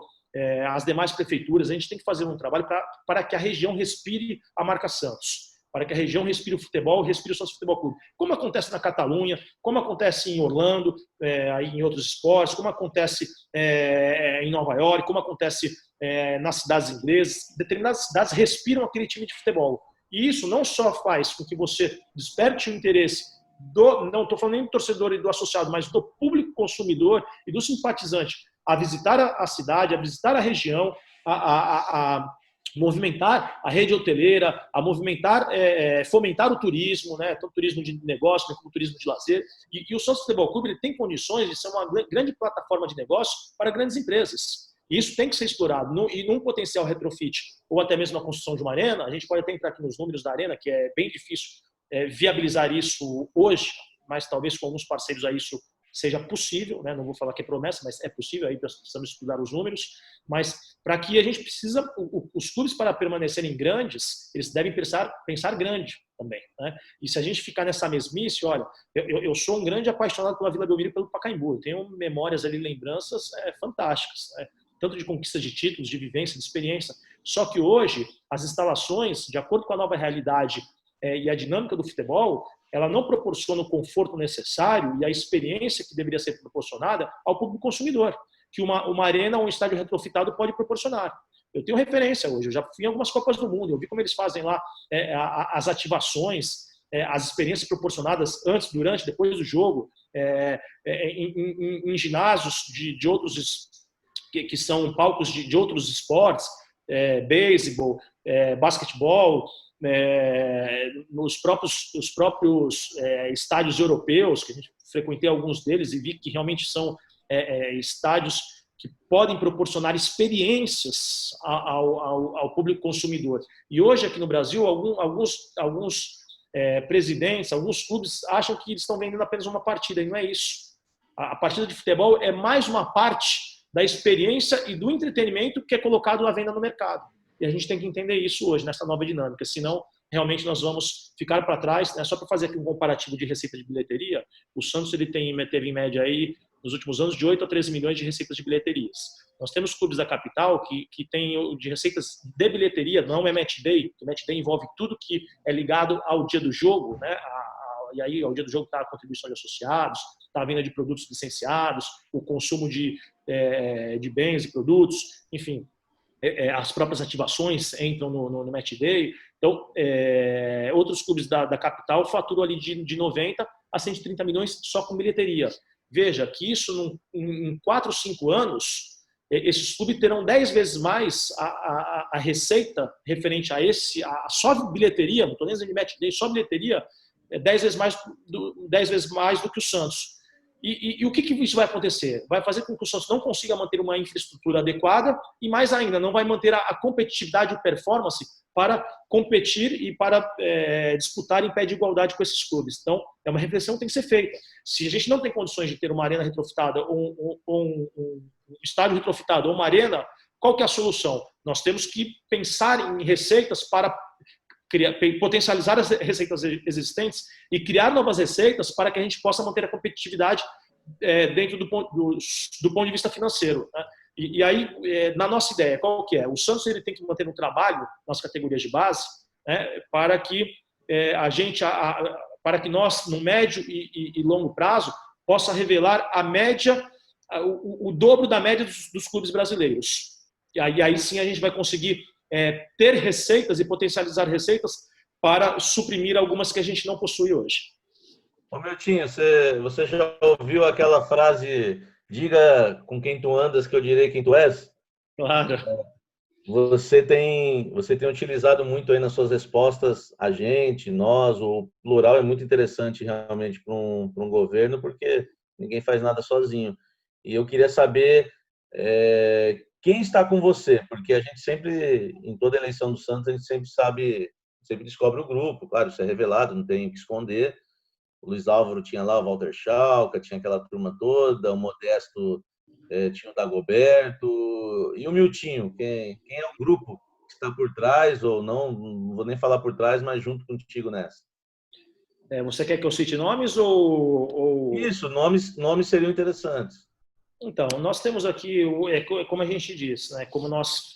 [SPEAKER 2] as demais prefeituras. A gente tem que fazer um trabalho para que a região respire a marca Santos, para que a região respire o futebol, respire o Santos Futebol Clube. Como acontece na Catalunha, como acontece em Orlando, em outros esportes, como acontece em Nova York, como acontece nas cidades inglesas. Determinadas cidades respiram aquele time de futebol. E isso não só faz com que você desperte o interesse não estou falando nem do torcedor e do associado, mas do público consumidor e do simpatizante a visitar a cidade, a visitar a região, a movimentar a rede hoteleira, a movimentar, fomentar o turismo, né, tanto turismo de negócio como turismo de lazer. E o Santos Futebol Clube ele tem condições de ser uma grande plataforma de negócio para grandes empresas. E isso tem que ser explorado. E num potencial retrofit, ou até mesmo na construção de uma arena, a gente pode até entrar aqui nos números da arena, que é bem difícil viabilizar isso hoje, mas talvez com alguns parceiros aí isso seja possível, né? Não vou falar que é promessa, mas é possível, aí precisamos estudar os números. Mas para que a gente precisa, os clubes para permanecerem grandes, eles devem pensar grande também, né? E se a gente ficar nessa mesmice, olha, eu sou um grande apaixonado pela Vila Belmiro e pelo Pacaembu, eu tenho memórias ali, lembranças fantásticas, né? Tanto de conquista de títulos, de vivência, de experiência. Só que hoje, as instalações, de acordo com a nova realidade e a dinâmica do futebol, ela não proporciona o conforto necessário e a experiência que deveria ser proporcionada ao público consumidor, que uma arena ou um estádio retrofitado pode proporcionar. Eu tenho referência hoje, eu já fui em algumas Copas do Mundo, eu vi como eles fazem lá as ativações, as experiências proporcionadas antes, durante, depois do jogo, em ginásios de outros, que são palcos de outros esportes, beisebol, basquetebol, os próprios estádios europeus, que a gente frequentei alguns deles e vi que realmente são estádios que podem proporcionar experiências ao público consumidor. E hoje aqui no Brasil, alguns presidentes, alguns clubes acham que eles estão vendendo apenas uma partida, e não é isso. A partida de futebol é mais uma parte da experiência e do entretenimento que é colocado à venda no mercado. E a gente tem que entender isso hoje, nessa nova dinâmica, senão realmente nós vamos ficar para trás. Só para fazer aqui um comparativo de receita de bilheteria, o Santos teve em média aí, nos últimos anos, de 8 a 13 milhões de receitas de bilheterias. Nós temos clubes da capital que têm de receitas de bilheteria, não é match day, porque match day envolve tudo que é ligado ao dia do jogo, né? E aí ao dia do jogo está a contribuição de associados, está a venda de produtos licenciados, o consumo de bens e produtos, enfim. As próprias ativações entram no match day. Então, outros clubes da capital faturam ali de 90 a 130 milhões só com bilheteria. Veja que isso, em 4 ou 5 anos, esses clubes terão 10 vezes mais a receita referente a só bilheteria, não estou nem dizendo de match day, só bilheteria, 10 vezes mais do que o Santos. E o que isso vai acontecer? Vai fazer com que o Santos não consiga manter uma infraestrutura adequada e, mais ainda, não vai manter a competitividade e performance para competir e para disputar em pé de igualdade com esses clubes. Então, é uma reflexão que tem que ser feita. Se a gente não tem condições de ter uma arena retrofitada ou um estádio retrofitado ou uma arena, qual que é a solução? Nós temos que pensar em receitas para potencializar as receitas existentes e criar novas receitas para que a gente possa manter a competitividade dentro do ponto de vista financeiro, né? E aí, na nossa ideia, qual que é? O Santos ele tem que manter um trabalho nas categorias de base, né, para que para que nós, no médio e longo prazo, possa revelar a média, o dobro da média dos clubes brasileiros. E aí sim a gente vai conseguir ter receitas e potencializar receitas para suprimir algumas que a gente não possui hoje.
[SPEAKER 3] Ô, Miltinho, você já ouviu aquela frase, diga com quem tu andas que eu direi quem tu és?
[SPEAKER 2] Claro.
[SPEAKER 3] Você tem utilizado muito aí nas suas respostas a gente, nós, o plural é muito interessante realmente para um governo, porque ninguém faz nada sozinho. E eu queria saber quem está com você, porque a gente sempre, em toda eleição do Santos, a gente sempre descobre o grupo, claro, isso é revelado, não tem o que esconder. O Luiz Álvaro tinha lá o Walter Schalka, tinha aquela turma toda, o Modesto tinha o Dagoberto, e o Miltinho, quem é o grupo que está por trás, ou não vou nem falar por trás, mas junto contigo nessa?
[SPEAKER 2] Você quer que eu cite nomes ou...
[SPEAKER 3] Isso, nomes seriam interessantes.
[SPEAKER 2] Então, nós temos aqui, como a gente diz, né, como nós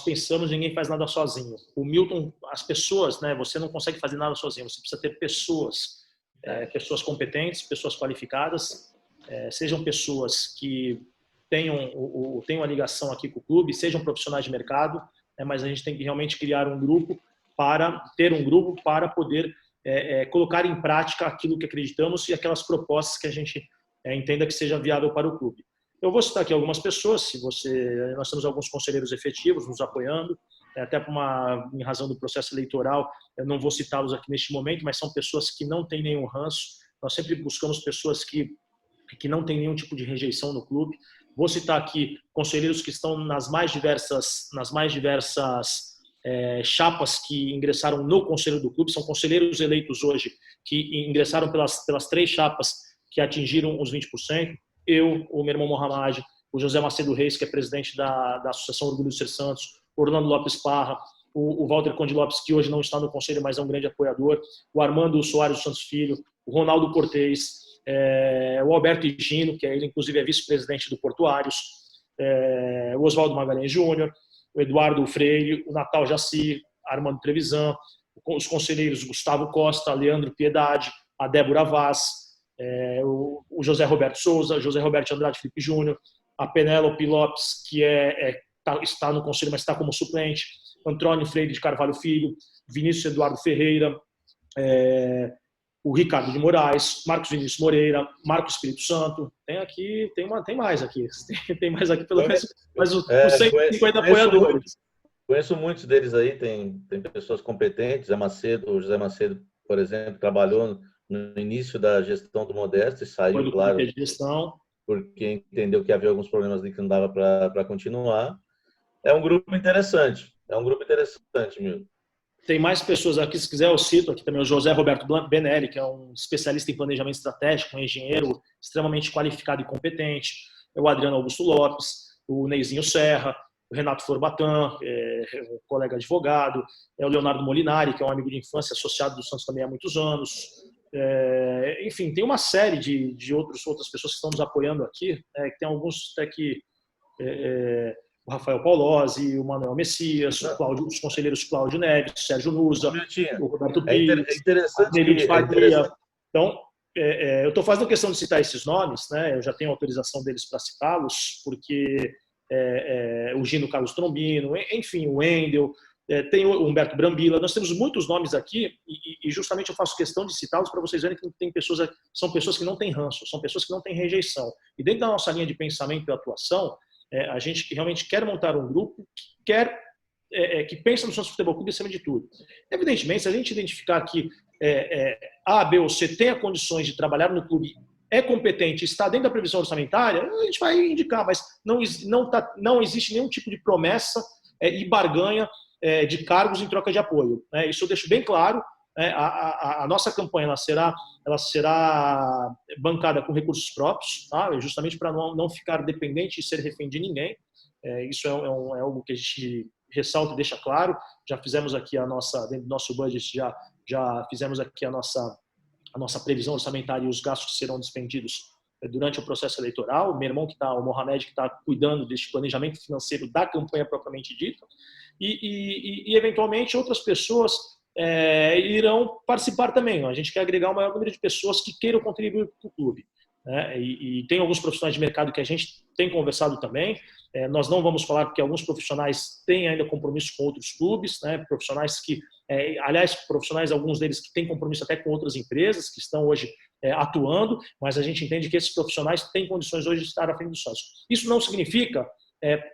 [SPEAKER 2] pensamos, ninguém faz nada sozinho. O Milton, as pessoas, né, você não consegue fazer nada sozinho, você precisa ter pessoas, pessoas competentes, pessoas qualificadas, sejam pessoas que tenham a ligação aqui com o clube, sejam profissionais de mercado, mas a gente tem que realmente criar um grupo para poder colocar em prática aquilo que acreditamos e aquelas propostas que a gente entenda que seja viável para o clube. Eu vou citar aqui algumas pessoas, nós temos alguns conselheiros efetivos nos apoiando, até em razão do processo eleitoral, eu não vou citá-los aqui neste momento, mas são pessoas que não têm nenhum ranço, nós sempre buscamos pessoas que não têm nenhum tipo de rejeição no clube. Vou citar aqui conselheiros que estão nas mais diversas chapas que ingressaram no conselho do clube, são conselheiros eleitos hoje que ingressaram pelas 3 chapas que atingiram os 20%, eu, o meu irmão Mohamed, o José Macedo Reis, que é presidente da Associação Orgulho de Ser Santos, o Orlando Lopes Parra, o Walter Conde Lopes, que hoje não está no conselho, mas é um grande apoiador, o Armando Soares Santos Filho, o Ronaldo Cortez, o Alberto Higino, que ele inclusive é vice-presidente do Portuários, o Oswaldo Magalhães Júnior, o Eduardo Freire, o Natal Jaci, Armando Trevisan, os conselheiros Gustavo Costa, Leandro Piedade, a Débora Vaz, o José Roberto Souza, José Roberto Andrade Felipe Júnior, a Penélope Lopes, que está no conselho, mas está como suplente, Antônio Freire de Carvalho Filho, Vinícius Eduardo Ferreira, o Ricardo de Moraes, Marcos Vinícius Moreira, Marcos Espírito Santo, tem mais aqui, tem mais aqui pelo menos, mas os 150 apoiadores.
[SPEAKER 3] Conheço muitos deles aí, tem pessoas competentes, o José Macedo, por exemplo, trabalhou no início da gestão do Modesto e saiu, claro, porque entendeu que havia alguns problemas ali que não dava para continuar. É um grupo interessante, Milton.
[SPEAKER 2] Tem mais pessoas aqui, se quiser eu cito aqui também o José Roberto Benelli, que é um especialista em planejamento estratégico, um engenheiro extremamente qualificado e competente, o Adriano Augusto Lopes, o Neizinho Serra, o Renato Forbatã, um colega advogado, o Leonardo Molinari, que é um amigo de infância, associado do Santos também há muitos anos. Enfim, tem uma série de outras pessoas que estão nos apoiando aqui, que tem alguns até que o Rafael Paulozzi, o Manuel Messias, os conselheiros Cláudio Neves, Sérgio Nusa, o Roberto Pires, a Nelide Faria. Então, eu estou fazendo questão de citar esses nomes, né? Eu já tenho autorização deles para citá-los, porque o Gino Carlos Trombino, enfim, o Wendel, tem o Humberto Brambila, nós temos muitos nomes aqui e justamente eu faço questão de citá-los para vocês verem que são pessoas que não têm ranço, são pessoas que não têm rejeição. E dentro da nossa linha de pensamento e atuação, a gente realmente quer montar um grupo que pensa no Santos Futebol Clube acima de tudo. Evidentemente, se a gente identificar que A, B ou C tem condições de trabalhar no clube, é competente, está dentro da previsão orçamentária, a gente vai indicar, mas não existe nenhum tipo de promessa e barganha de cargos em troca de apoio. Isso eu deixo bem claro. A nossa campanha ela será bancada com recursos próprios, tá? Justamente para não ficar dependente e ser refém de ninguém. Isso é algo que a gente ressalta e deixa claro. Já fizemos aqui dentro do nosso budget, já fizemos aqui a nossa previsão orçamentária e os gastos que serão despendidos durante o processo eleitoral. O meu irmão, o Mohamed, que está cuidando deste planejamento financeiro da campanha propriamente dita. E eventualmente, outras pessoas irão participar também. A gente quer agregar o maior número de pessoas que queiram contribuir para o clube. né? E tem alguns profissionais de mercado que a gente tem conversado também. Nós não vamos falar porque alguns profissionais têm ainda compromisso com outros clubes, né? Profissionais que, aliás, profissionais, alguns deles que têm compromisso até com outras empresas que estão hoje atuando, mas a gente entende que esses profissionais têm condições hoje de estar à frente do Santos. Isso não significa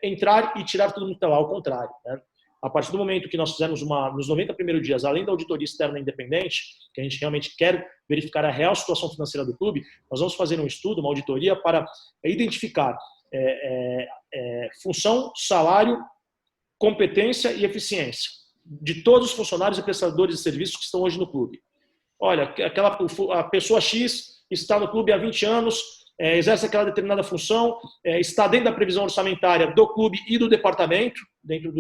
[SPEAKER 2] entrar e tirar tudo no telão, ao contrário, né? A partir do momento que nós fizermos nos 90 primeiros dias, além da auditoria externa independente, que a gente realmente quer verificar a real situação financeira do clube, nós vamos fazer um estudo, uma auditoria para identificar função, salário, competência e eficiência de todos os funcionários e prestadores de serviços que estão hoje no clube. Olha, a pessoa X está no clube há 20 anos, exerce aquela determinada função, está dentro da previsão orçamentária do clube e do departamento, dentro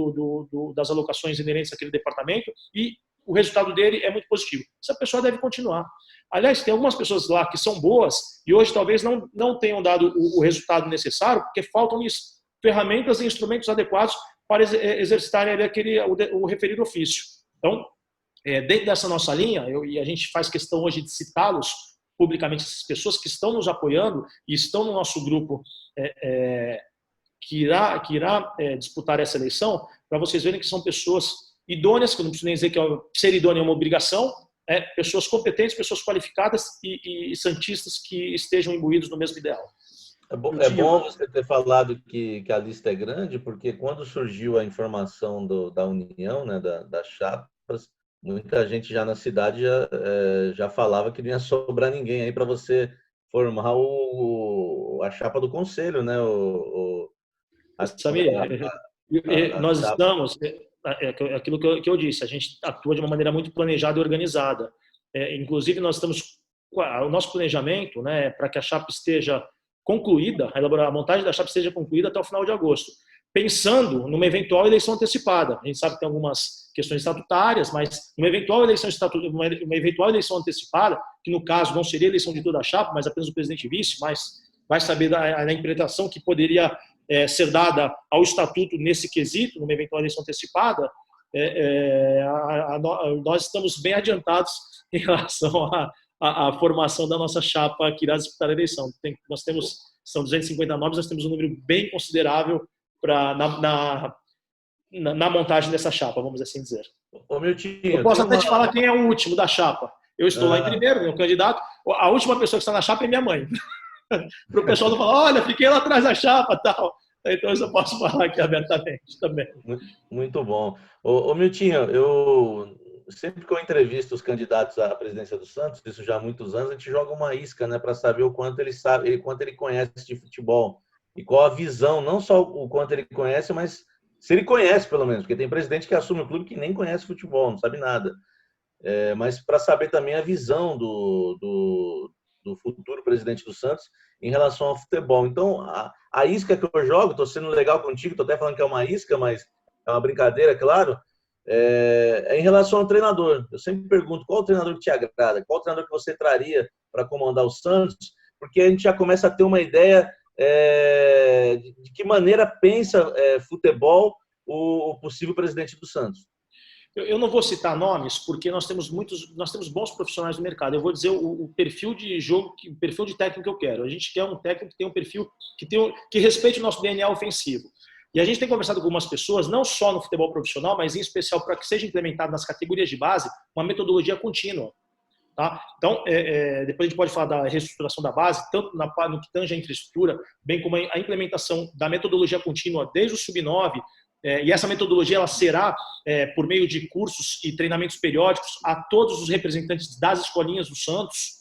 [SPEAKER 2] das alocações inerentes àquele departamento, e o resultado dele é muito positivo. Essa pessoa deve continuar. Aliás, tem algumas pessoas lá que são boas e hoje talvez não tenham dado o resultado necessário porque faltam-lhes ferramentas e instrumentos adequados para exercitarem o referido ofício. Então, dentro dessa nossa linha, e a gente faz questão hoje de citá-los publicamente, essas pessoas que estão nos apoiando e estão no nosso grupo que irá disputar essa eleição, para vocês verem que são pessoas idôneas, que eu não preciso nem dizer que ser idôneo é uma obrigação, pessoas competentes, pessoas qualificadas e santistas que estejam imbuídos no mesmo ideal.
[SPEAKER 3] É bom você ter falado que a lista é grande, porque quando surgiu a informação da união, né, das chapas, muita gente já na cidade já falava que não ia sobrar ninguém aí para você formar a chapa do conselho, né?
[SPEAKER 2] Samir, nós estamos, aquilo que eu disse, a gente atua de uma maneira muito planejada e organizada. Inclusive, nós estamos, o nosso planejamento, né, para que a chapa esteja concluída, a montagem da chapa esteja concluída até o final de agosto, pensando numa eventual eleição antecipada. A gente sabe que tem algumas questões estatutárias, mas uma eventual eleição antecipada, que no caso não seria eleição de toda a chapa, mas apenas o presidente e vice, mas vai saber da interpretação que poderia ser dada ao estatuto nesse quesito, numa eventual eleição antecipada. Nós estamos bem adiantados em relação à formação da nossa chapa que irá disputar a eleição. São 250 nomes, nós temos um número bem considerável na montagem dessa chapa, vamos assim dizer.
[SPEAKER 3] Ô, Miltinho,
[SPEAKER 2] eu posso até te falar quem é o último da chapa. Eu estou lá em primeiro, meu candidato. A última pessoa que está na chapa é minha mãe. Para o pessoal não falar, olha, fiquei lá atrás da chapa e tal. Então, isso eu posso falar aqui abertamente também.
[SPEAKER 3] Muito bom. Ô, Miltinho, sempre que eu entrevisto os candidatos à presidência do Santos, isso já há muitos anos, a gente joga uma isca, né, para saber o quanto ele sabe, o quanto ele conhece de futebol e qual a visão, não só o quanto ele conhece, mas se ele conhece, pelo menos, porque tem presidente que assume o clube que nem conhece futebol, não sabe nada. Mas para saber também a visão do futuro presidente do Santos em relação ao futebol. Então, a isca que eu jogo, estou sendo legal contigo, estou até falando que é uma isca, mas é uma brincadeira, claro, em relação ao treinador. Eu sempre pergunto qual o treinador que te agrada, qual o treinador que você traria para comandar o Santos, porque a gente já começa a ter uma ideia de que maneira pensa futebol o possível presidente do Santos.
[SPEAKER 2] Eu não vou citar nomes, porque nós temos bons profissionais no mercado. Eu vou dizer o perfil de jogo, o perfil de técnico que eu quero. A gente quer um técnico que tenha um perfil que respeite o nosso DNA ofensivo. E a gente tem conversado com algumas pessoas, não só no futebol profissional, mas em especial para que seja implementado nas categorias de base uma metodologia contínua. Tá? Então, depois a gente pode falar da reestruturação da base, tanto no que tange a infraestrutura, bem como a implementação da metodologia contínua desde o sub-9, e essa metodologia ela será por meio de cursos e treinamentos periódicos a todos os representantes das escolinhas do Santos.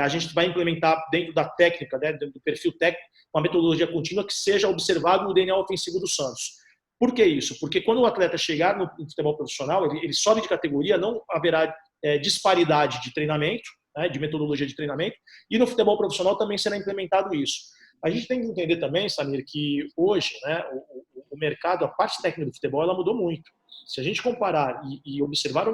[SPEAKER 2] A gente vai implementar dentro da técnica, né, do perfil técnico, uma metodologia contínua que seja observado no DNA ofensivo do Santos. Por que isso? Porque quando o atleta chegar no futebol profissional, ele sobe de categoria, não haverá disparidade de treinamento, né, de metodologia de treinamento, e no futebol profissional também será implementado isso. A gente tem que entender também, Samir, que hoje, né, o mercado, a parte técnica do futebol, ela mudou muito. Se a gente comparar e observar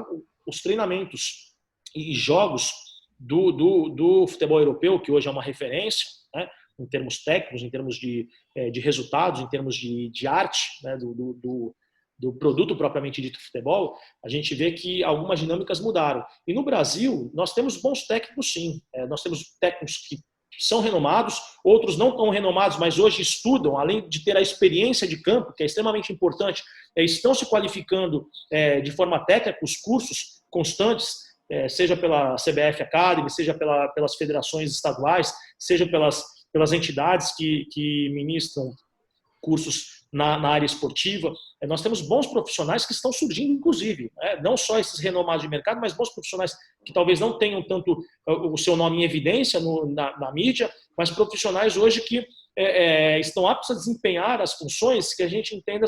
[SPEAKER 2] os treinamentos e jogos do futebol europeu, que hoje é uma referência, né, em termos técnicos, em termos de resultados, em termos de arte, né, do produto propriamente dito futebol, a gente vê que algumas dinâmicas mudaram. E no Brasil, nós temos bons técnicos, sim. Nós temos técnicos são renomados, outros não tão renomados, mas hoje estudam, além de ter a experiência de campo, que é extremamente importante, estão se qualificando de forma técnica, os cursos constantes, seja pela CBF Academy, seja pelas federações estaduais, seja pelas entidades que ministram cursos na área esportiva. Nós temos bons profissionais que estão surgindo, inclusive, não só esses renomados de mercado, mas bons profissionais que talvez não tenham tanto o seu nome em evidência na mídia, mas profissionais hoje que estão aptos a desempenhar as funções que a gente entenda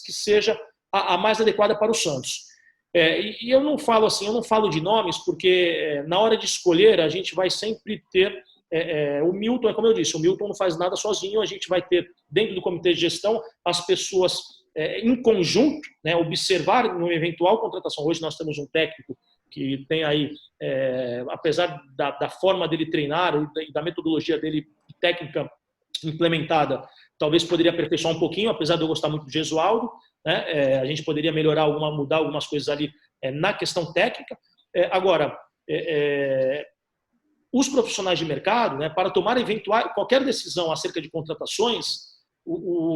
[SPEAKER 2] que seja a mais adequada para o Santos. E eu não falo assim, eu não falo de nomes, porque na hora de escolher a gente vai sempre ter o Milton, como eu disse, o Milton não faz nada sozinho, a gente vai ter dentro do comitê de gestão as pessoas em conjunto, né, observar uma eventual contratação. Hoje nós temos um técnico que tem aí, apesar da forma dele treinar e da metodologia dele técnica implementada, talvez poderia aperfeiçoar um pouquinho, apesar de eu gostar muito do Gesualdo, né, a gente poderia mudar algumas coisas ali na questão técnica. Agora, os profissionais de mercado, né, para tomar qualquer decisão acerca de contratações,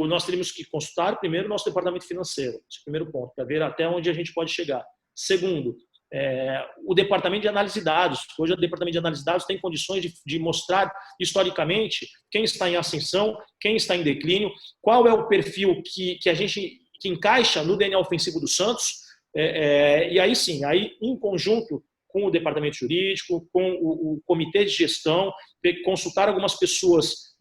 [SPEAKER 2] nós teríamos que consultar primeiro o nosso departamento financeiro, esse é o primeiro ponto, para ver até onde a gente pode chegar. Segundo, o departamento de análise de dados. Hoje o departamento de análise de dados tem condições de mostrar historicamente quem está em ascensão, quem está em declínio, qual é o perfil que encaixa no DNA ofensivo do Santos, e aí sim, aí em conjunto com o departamento jurídico, com o comitê de gestão, consultar algumas pessoas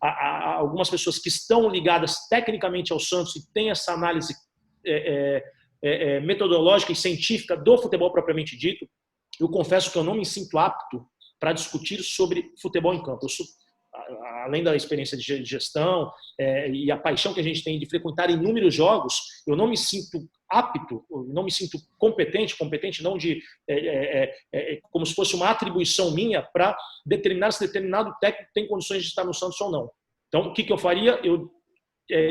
[SPEAKER 2] que estão ligadas tecnicamente ao Santos e têm essa análise metodológica e científica do futebol propriamente dito. Eu confesso que eu não me sinto apto para discutir sobre futebol em campo. Além da experiência de gestão e a paixão que a gente tem de frequentar inúmeros jogos, eu não me sinto apto, não me sinto competente não como se fosse uma atribuição minha para determinar se determinado técnico tem condições de estar no Santos ou não. Então, o que eu faria? Eu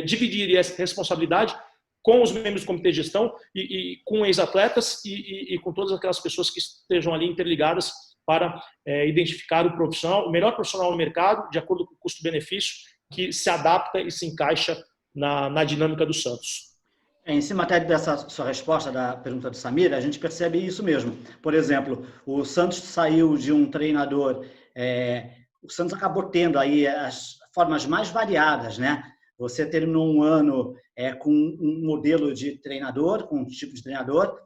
[SPEAKER 2] dividiria essa responsabilidade com os membros do comitê de gestão e com ex-atletas e com todas aquelas pessoas que estejam ali interligadas para identificar o melhor profissional no mercado, de acordo com o custo-benefício, que se adapta e se encaixa na dinâmica do Santos.
[SPEAKER 1] Em cima até dessa sua resposta da pergunta do Samir, a gente percebe isso mesmo. Por exemplo, o Santos saiu de um treinador, o Santos acabou tendo aí as formas mais variadas, né? Você terminou um ano com um modelo de treinador, com um tipo de treinador,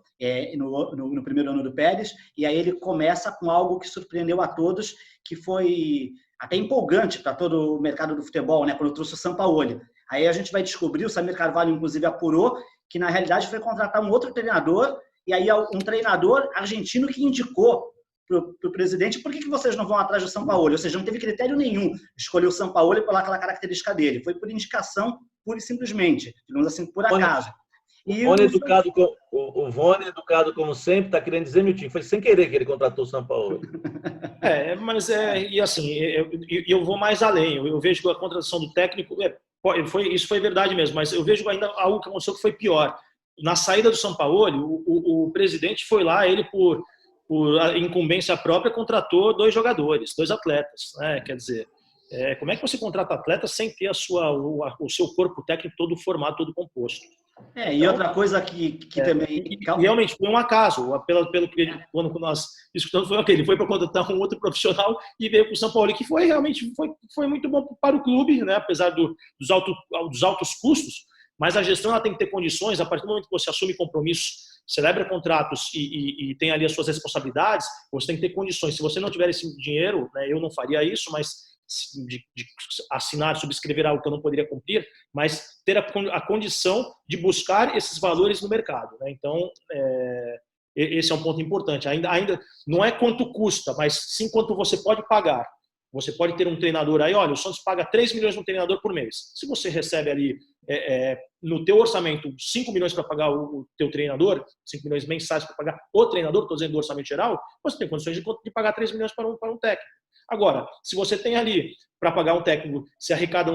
[SPEAKER 1] no primeiro ano do Pérez, e aí ele começa com algo que surpreendeu a todos, que foi até empolgante para todo o mercado do futebol, né? Quando trouxe o Sampaoli. Aí a gente vai descobrir, o Samir Carvalho inclusive apurou, que na realidade foi contratar um outro treinador, e aí um treinador argentino que indicou para o presidente: por que vocês não vão atrás do Sampaoli? Ou seja, não teve critério nenhum escolher o Sampaoli pela aquela característica dele. Foi por indicação, pura e simplesmente, digamos assim, por acaso.
[SPEAKER 3] O Vone, educado como sempre, está querendo dizer, Milton, foi sem querer que ele contratou o Sampaoli.
[SPEAKER 2] E assim, eu vou mais além. Eu vejo que a contratação do técnico, isso foi verdade mesmo, mas eu vejo ainda algo que aconteceu que foi pior. Na saída do Sampaoli, o presidente foi lá, ele por incumbência própria, contratou 2 jogadores, 2 atletas, né? Quer dizer, como é que você contrata atletas sem ter o seu corpo técnico todo formado, todo composto?
[SPEAKER 1] E outra coisa que também...
[SPEAKER 2] Realmente foi um acaso, pelo que quando nós discutimos, foi ele foi para contratar um outro profissional e veio para o São Paulo, que realmente foi muito bom para o clube, né? Apesar dos altos custos, mas a gestão ela tem que ter condições. A partir do momento que você assume compromissos, celebra contratos e tem ali as suas responsabilidades, você tem que ter condições. Se você não tiver esse dinheiro, né, eu não faria isso, mas de assinar, subscrever algo que eu não poderia cumprir, mas ter a condição de buscar esses valores no mercado, né? Então, esse é um ponto importante. Ainda não é quanto custa, mas sim quanto você pode pagar. Você pode ter um treinador aí, olha, o Santos paga 3 milhões no treinador por mês. Se você recebe ali no teu orçamento 5 milhões para pagar o teu treinador, 5 milhões mensais para pagar o treinador, estou dizendo do orçamento geral, você tem condições de pagar 3 milhões para um técnico. Agora, se você tem ali para pagar um técnico, se arrecada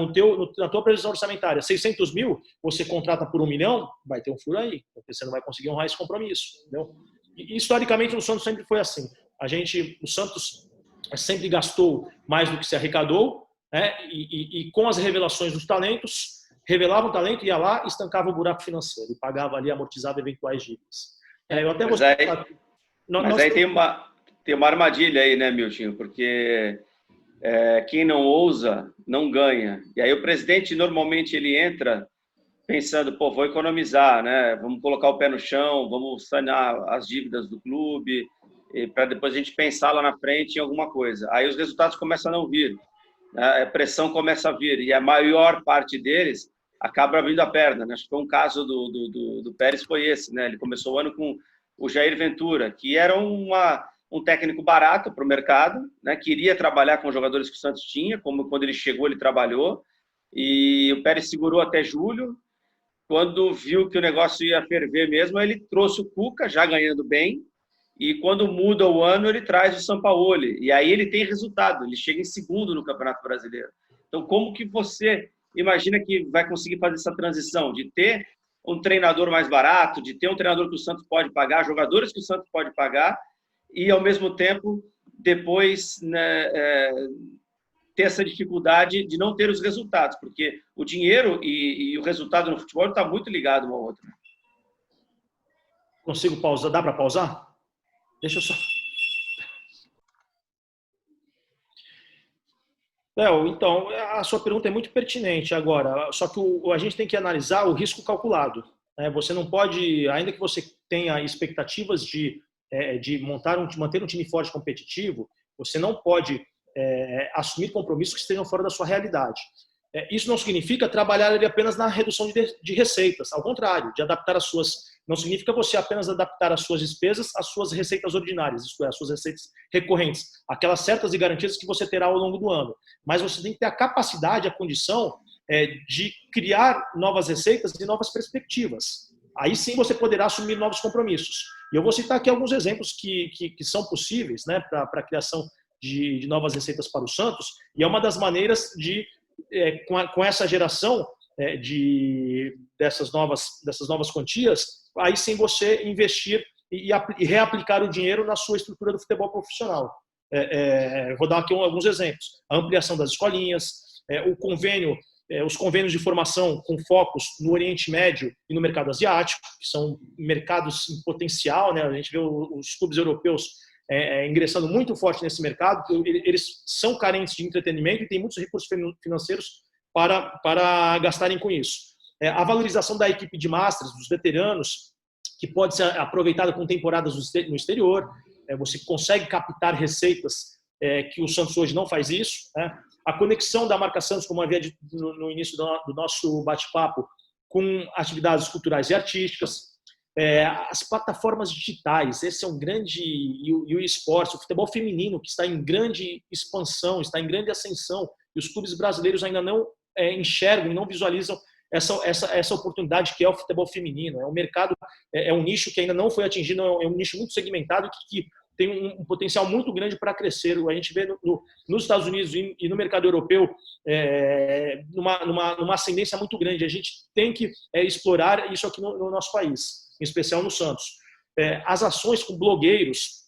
[SPEAKER 2] na tua previsão orçamentária 600 mil, você contrata por 1 milhão, vai ter um furo aí, porque você não vai conseguir honrar esse compromisso, entendeu? E historicamente o Santos sempre foi assim. O Santos sempre gastou mais do que se arrecadou, né? E com as revelações dos talentos, revelava o talento, ia lá e estancava o buraco financeiro, e pagava ali, amortizava eventuais dívidas. Eu até
[SPEAKER 4] mas aí tem uma armadilha aí, né, Milton? Porque quem não ousa, não ganha. E aí o presidente, normalmente, ele entra pensando, pô, vou economizar, né? Vamos colocar o pé no chão, vamos sanear as dívidas do clube, para depois a gente pensar lá na frente em alguma coisa. Aí os resultados começam a não vir, né? A pressão começa a vir, e a maior parte deles acaba abrindo a perna, né? Acho que foi um caso do Pérez, foi esse, né? Ele começou o ano com o Jair Ventura, que era um técnico barato para o mercado, né? Queria trabalhar com os jogadores que o Santos tinha, como quando ele chegou, ele trabalhou, e o Pérez segurou até julho. Quando viu que o negócio ia ferver mesmo, ele trouxe o Cuca, já ganhando bem, e quando muda o ano, ele traz o Sampaoli. E aí ele tem resultado, ele chega em segundo no Campeonato Brasileiro. Então, como que você imagina que vai conseguir fazer essa transição de ter um treinador mais barato, de ter um treinador que o Santos pode pagar, jogadores que o Santos pode pagar, e, ao mesmo tempo, depois, né, ter essa dificuldade de não ter os resultados, porque o dinheiro e o resultado no futebol está muito ligado um ao outro.
[SPEAKER 2] Consigo pausar? Dá para pausar? Deixa eu só... Léo, então, a sua pergunta é muito pertinente agora, só que a gente tem que analisar o risco calculado. Né? Você não pode, ainda que você tenha expectativas de manter um time forte e competitivo, você não pode assumir compromissos que estejam fora da sua realidade. Isso não significa trabalhar apenas na redução de receitas, ao contrário, de adaptar as suas... Não significa você apenas adaptar as suas despesas às suas receitas ordinárias, isto é, as suas receitas recorrentes, aquelas certas e garantidas que você terá ao longo do ano. Mas você tem que ter a capacidade, a condição de criar novas receitas e novas perspectivas. Aí sim você poderá assumir novos compromissos. E eu vou citar aqui alguns exemplos que são possíveis, né, para a criação de novas receitas para o Santos, e é uma das maneiras de, com essa geração dessas novas quantias, aí sim você investir e reaplicar o dinheiro na sua estrutura do futebol profissional. Vou dar aqui alguns exemplos. A ampliação das escolinhas, os convênios de formação com focos no Oriente Médio e no mercado asiático, que são mercados em potencial, né? A gente vê os clubes europeus ingressando muito forte nesse mercado, eles são carentes de entretenimento e têm muitos recursos financeiros para gastarem com isso. A valorização da equipe de masters, dos veteranos, que pode ser aproveitada com temporadas no exterior. Você consegue captar receitas que o Santos hoje não faz isso. Né? A conexão da marca Santos, como havia dito no início do nosso bate-papo, com atividades culturais e artísticas. As plataformas digitais, esse é um grande... E o esporte, o futebol feminino, que está em grande expansão, está em grande ascensão, e os clubes brasileiros ainda não enxergam e não visualizam essa oportunidade que é o futebol feminino. É um mercado, é um nicho que ainda não foi atingido, é um nicho muito segmentado que tem um potencial muito grande para crescer. A gente vê nos Estados Unidos e no mercado europeu numa ascendência muito grande. A gente tem que explorar isso aqui no nosso país, em especial no Santos. As ações com blogueiros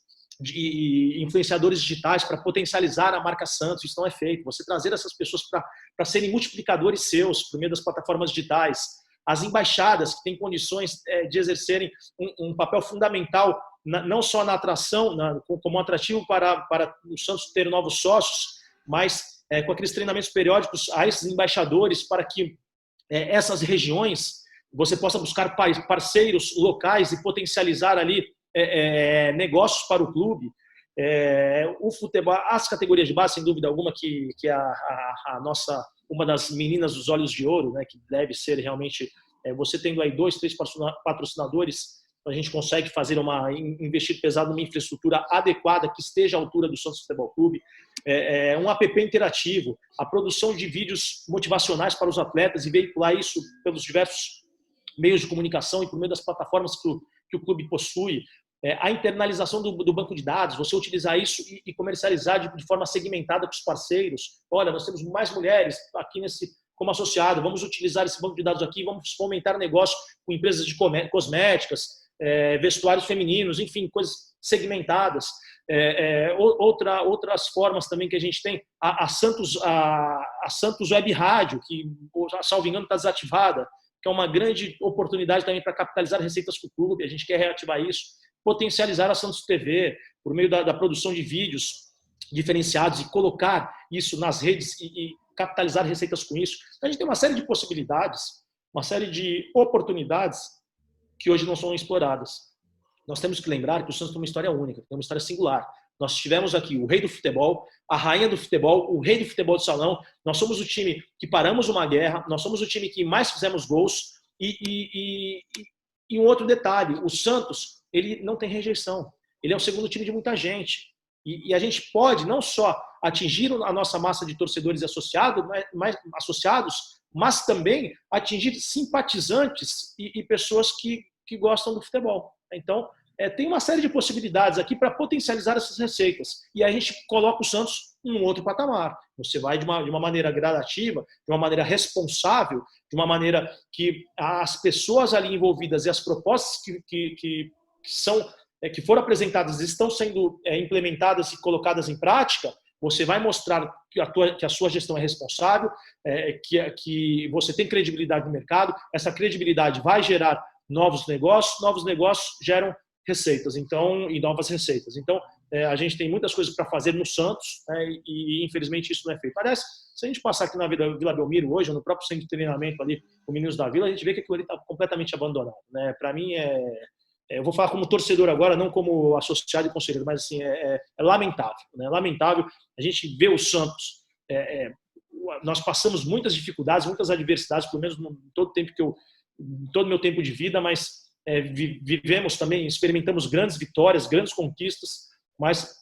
[SPEAKER 2] e influenciadores digitais para potencializar a marca Santos, isso não é feito. Você trazer essas pessoas para serem multiplicadores seus por meio das plataformas digitais. As embaixadas, que têm condições de exercerem um papel fundamental, não só na atração, como atrativo para o Santos ter novos sócios, mas com aqueles treinamentos periódicos a esses embaixadores, para que essas regiões você possa buscar parceiros locais e potencializar ali negócios para o clube. O futebol, as categorias de base, sem dúvida alguma, que é a nossa, uma das meninas dos olhos de ouro, né, que deve ser realmente, você tendo aí 2, 3 patrocinadores, a gente consegue fazer investir pesado numa infraestrutura adequada que esteja à altura do Santos Futebol Clube. Um app interativo, a produção de vídeos motivacionais para os atletas e veicular isso pelos diversos meios de comunicação e por meio das plataformas que o clube possui. A internalização do banco de dados, você utilizar isso e comercializar de forma segmentada com os parceiros. Olha, nós temos mais mulheres aqui como associado, vamos utilizar esse banco de dados aqui, vamos fomentar negócio com empresas de cosméticas, vestuários femininos, enfim, coisas segmentadas. Outras formas também que a gente tem, a Santos Web Rádio, que, salvo engano, está desativada, que é uma grande oportunidade também para capitalizar receitas para o clube. A gente quer reativar isso, potencializar a Santos TV por meio da produção de vídeos diferenciados e colocar isso nas redes e capitalizar receitas com isso. Então, a gente tem uma série de possibilidades, uma série de oportunidades que hoje não são exploradas. Nós temos que lembrar que o Santos tem uma história única, tem uma história singular. Nós tivemos aqui o rei do futebol, a rainha do futebol, o rei do futebol de salão. Nós somos o time que paramos uma guerra, nós somos o time que mais fizemos gols. E um outro detalhe, o Santos, ele não tem rejeição. Ele é o segundo time de muita gente. E a gente pode não só atingir a nossa massa de torcedores e associados, mas também atingir simpatizantes e pessoas que gostam do futebol. Então, tem uma série de possibilidades aqui para potencializar essas receitas. E aí a gente coloca o Santos em um outro patamar. Você vai de uma maneira gradativa, de uma maneira responsável, de uma maneira que as pessoas ali envolvidas e as propostas que foram apresentadas estão sendo implementadas e colocadas em prática. Você vai mostrar que a sua gestão é responsável, que você tem credibilidade no mercado. Essa credibilidade vai gerar novos negócios geram receitas, então, e novas receitas. Então, a gente tem muitas coisas para fazer no Santos, e infelizmente isso não é feito. Parece, se a gente passar aqui na Vila Belmiro hoje, no próprio centro de treinamento ali, com Meninos da Vila, a gente vê que aquilo ali está completamente abandonado, né? Para mim, eu vou falar como torcedor agora, não como associado e conselheiro, mas assim, é lamentável, né? Lamentável a gente ver o Santos. Nós passamos muitas dificuldades, muitas adversidades, pelo menos em todo o meu tempo de vida, mas vivemos também, experimentamos grandes vitórias, grandes conquistas, mas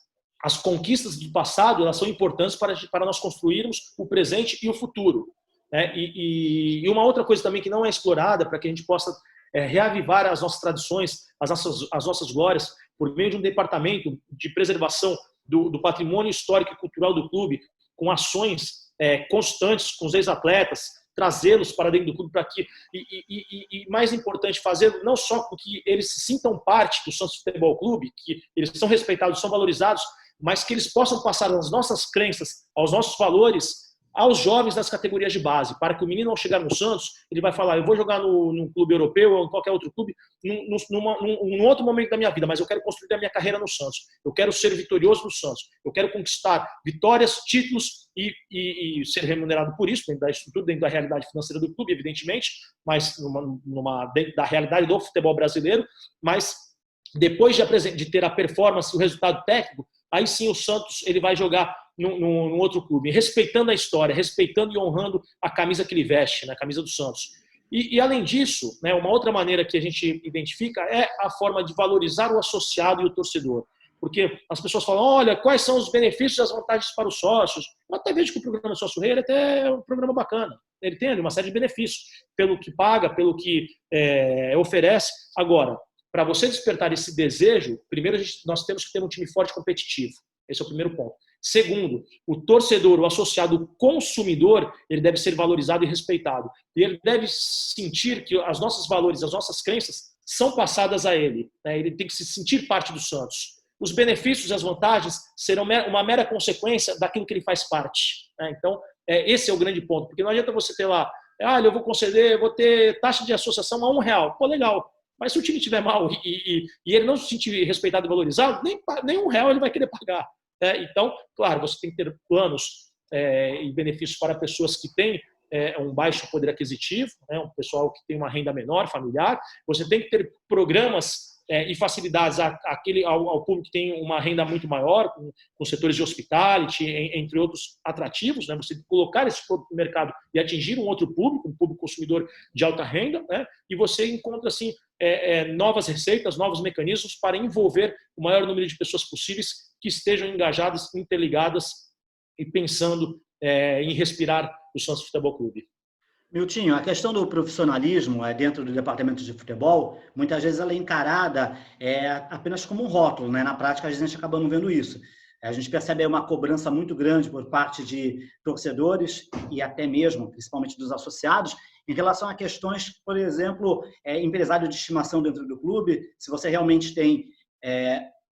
[SPEAKER 2] as conquistas do passado, elas são importantes para nós construirmos o presente e o futuro, né? E uma outra coisa também que não é explorada, para que a gente possa reavivar as nossas tradições, as nossas glórias, por meio de um departamento de preservação do patrimônio histórico e cultural do clube, com ações constantes com os ex-atletas, trazê-los para dentro do clube para que, e mais importante, fazer não só com que eles se sintam parte do Santos Futebol Clube, que eles são respeitados, são valorizados, mas que eles possam passar as nossas crenças, aos nossos valores, aos jovens das categorias de base, para que o menino, ao chegar no Santos, ele vai falar: eu vou jogar num clube europeu ou em qualquer outro clube, num outro momento da minha vida, mas eu quero construir a minha carreira no Santos, eu quero ser vitorioso no Santos, eu quero conquistar vitórias, títulos e ser remunerado por isso, dentro da estrutura, dentro da realidade financeira do clube, evidentemente, mas dentro da realidade do futebol brasileiro. Mas depois de ter a performance e o resultado técnico, aí sim o Santos ele vai jogar num outro clube, respeitando a história, respeitando e honrando a camisa que ele veste, né, a camisa do Santos. E além disso, né, uma outra maneira que a gente identifica é a forma de valorizar o associado e o torcedor. Porque as pessoas falam: olha, quais são os benefícios e as vantagens para os sócios? Eu até vejo que o programa Sócio Rei até é um programa bacana. Ele tem ali uma série de benefícios, pelo que paga, pelo que oferece. Agora, para você despertar esse desejo, primeiro nós temos que ter um time forte e competitivo. Esse é o primeiro ponto. Segundo, o torcedor, o associado, o consumidor, ele deve ser valorizado e respeitado. E ele deve sentir que os nossos valores, as nossas crenças são passadas a ele, né? Ele tem que se sentir parte do Santos. Os benefícios e as vantagens serão uma mera consequência daquilo que ele faz parte, né? Então, esse é o grande ponto. Porque não adianta você ter lá: eu vou ter taxa de associação a R$1. Pô, legal. Mas se o time estiver mal e ele não se sentir respeitado e valorizado, nem R$1 ele vai querer pagar. Então, claro, você tem que ter planos e benefícios para pessoas que têm um baixo poder aquisitivo, né, um pessoal que tem uma renda menor, familiar. Você tem que ter programas e facilidades ao público que tem uma renda muito maior, com setores de hospitality, entre outros atrativos, né? Você colocar esse produto no mercado e atingir um outro público, um público consumidor de alta renda, né? E você encontra assim novas receitas, novos mecanismos para envolver o maior número de pessoas possíveis que estejam engajadas, interligadas e pensando em respirar o Santos Futebol Clube.
[SPEAKER 1] Miltinho, a questão do profissionalismo dentro do departamento de futebol, muitas vezes ela é encarada apenas como um rótulo, né? Na prática, a gente acaba não vendo isso. A gente percebe uma cobrança muito grande por parte de torcedores e até mesmo, principalmente dos associados, em relação a questões, por exemplo, empresário de estimação dentro do clube. Se você realmente tem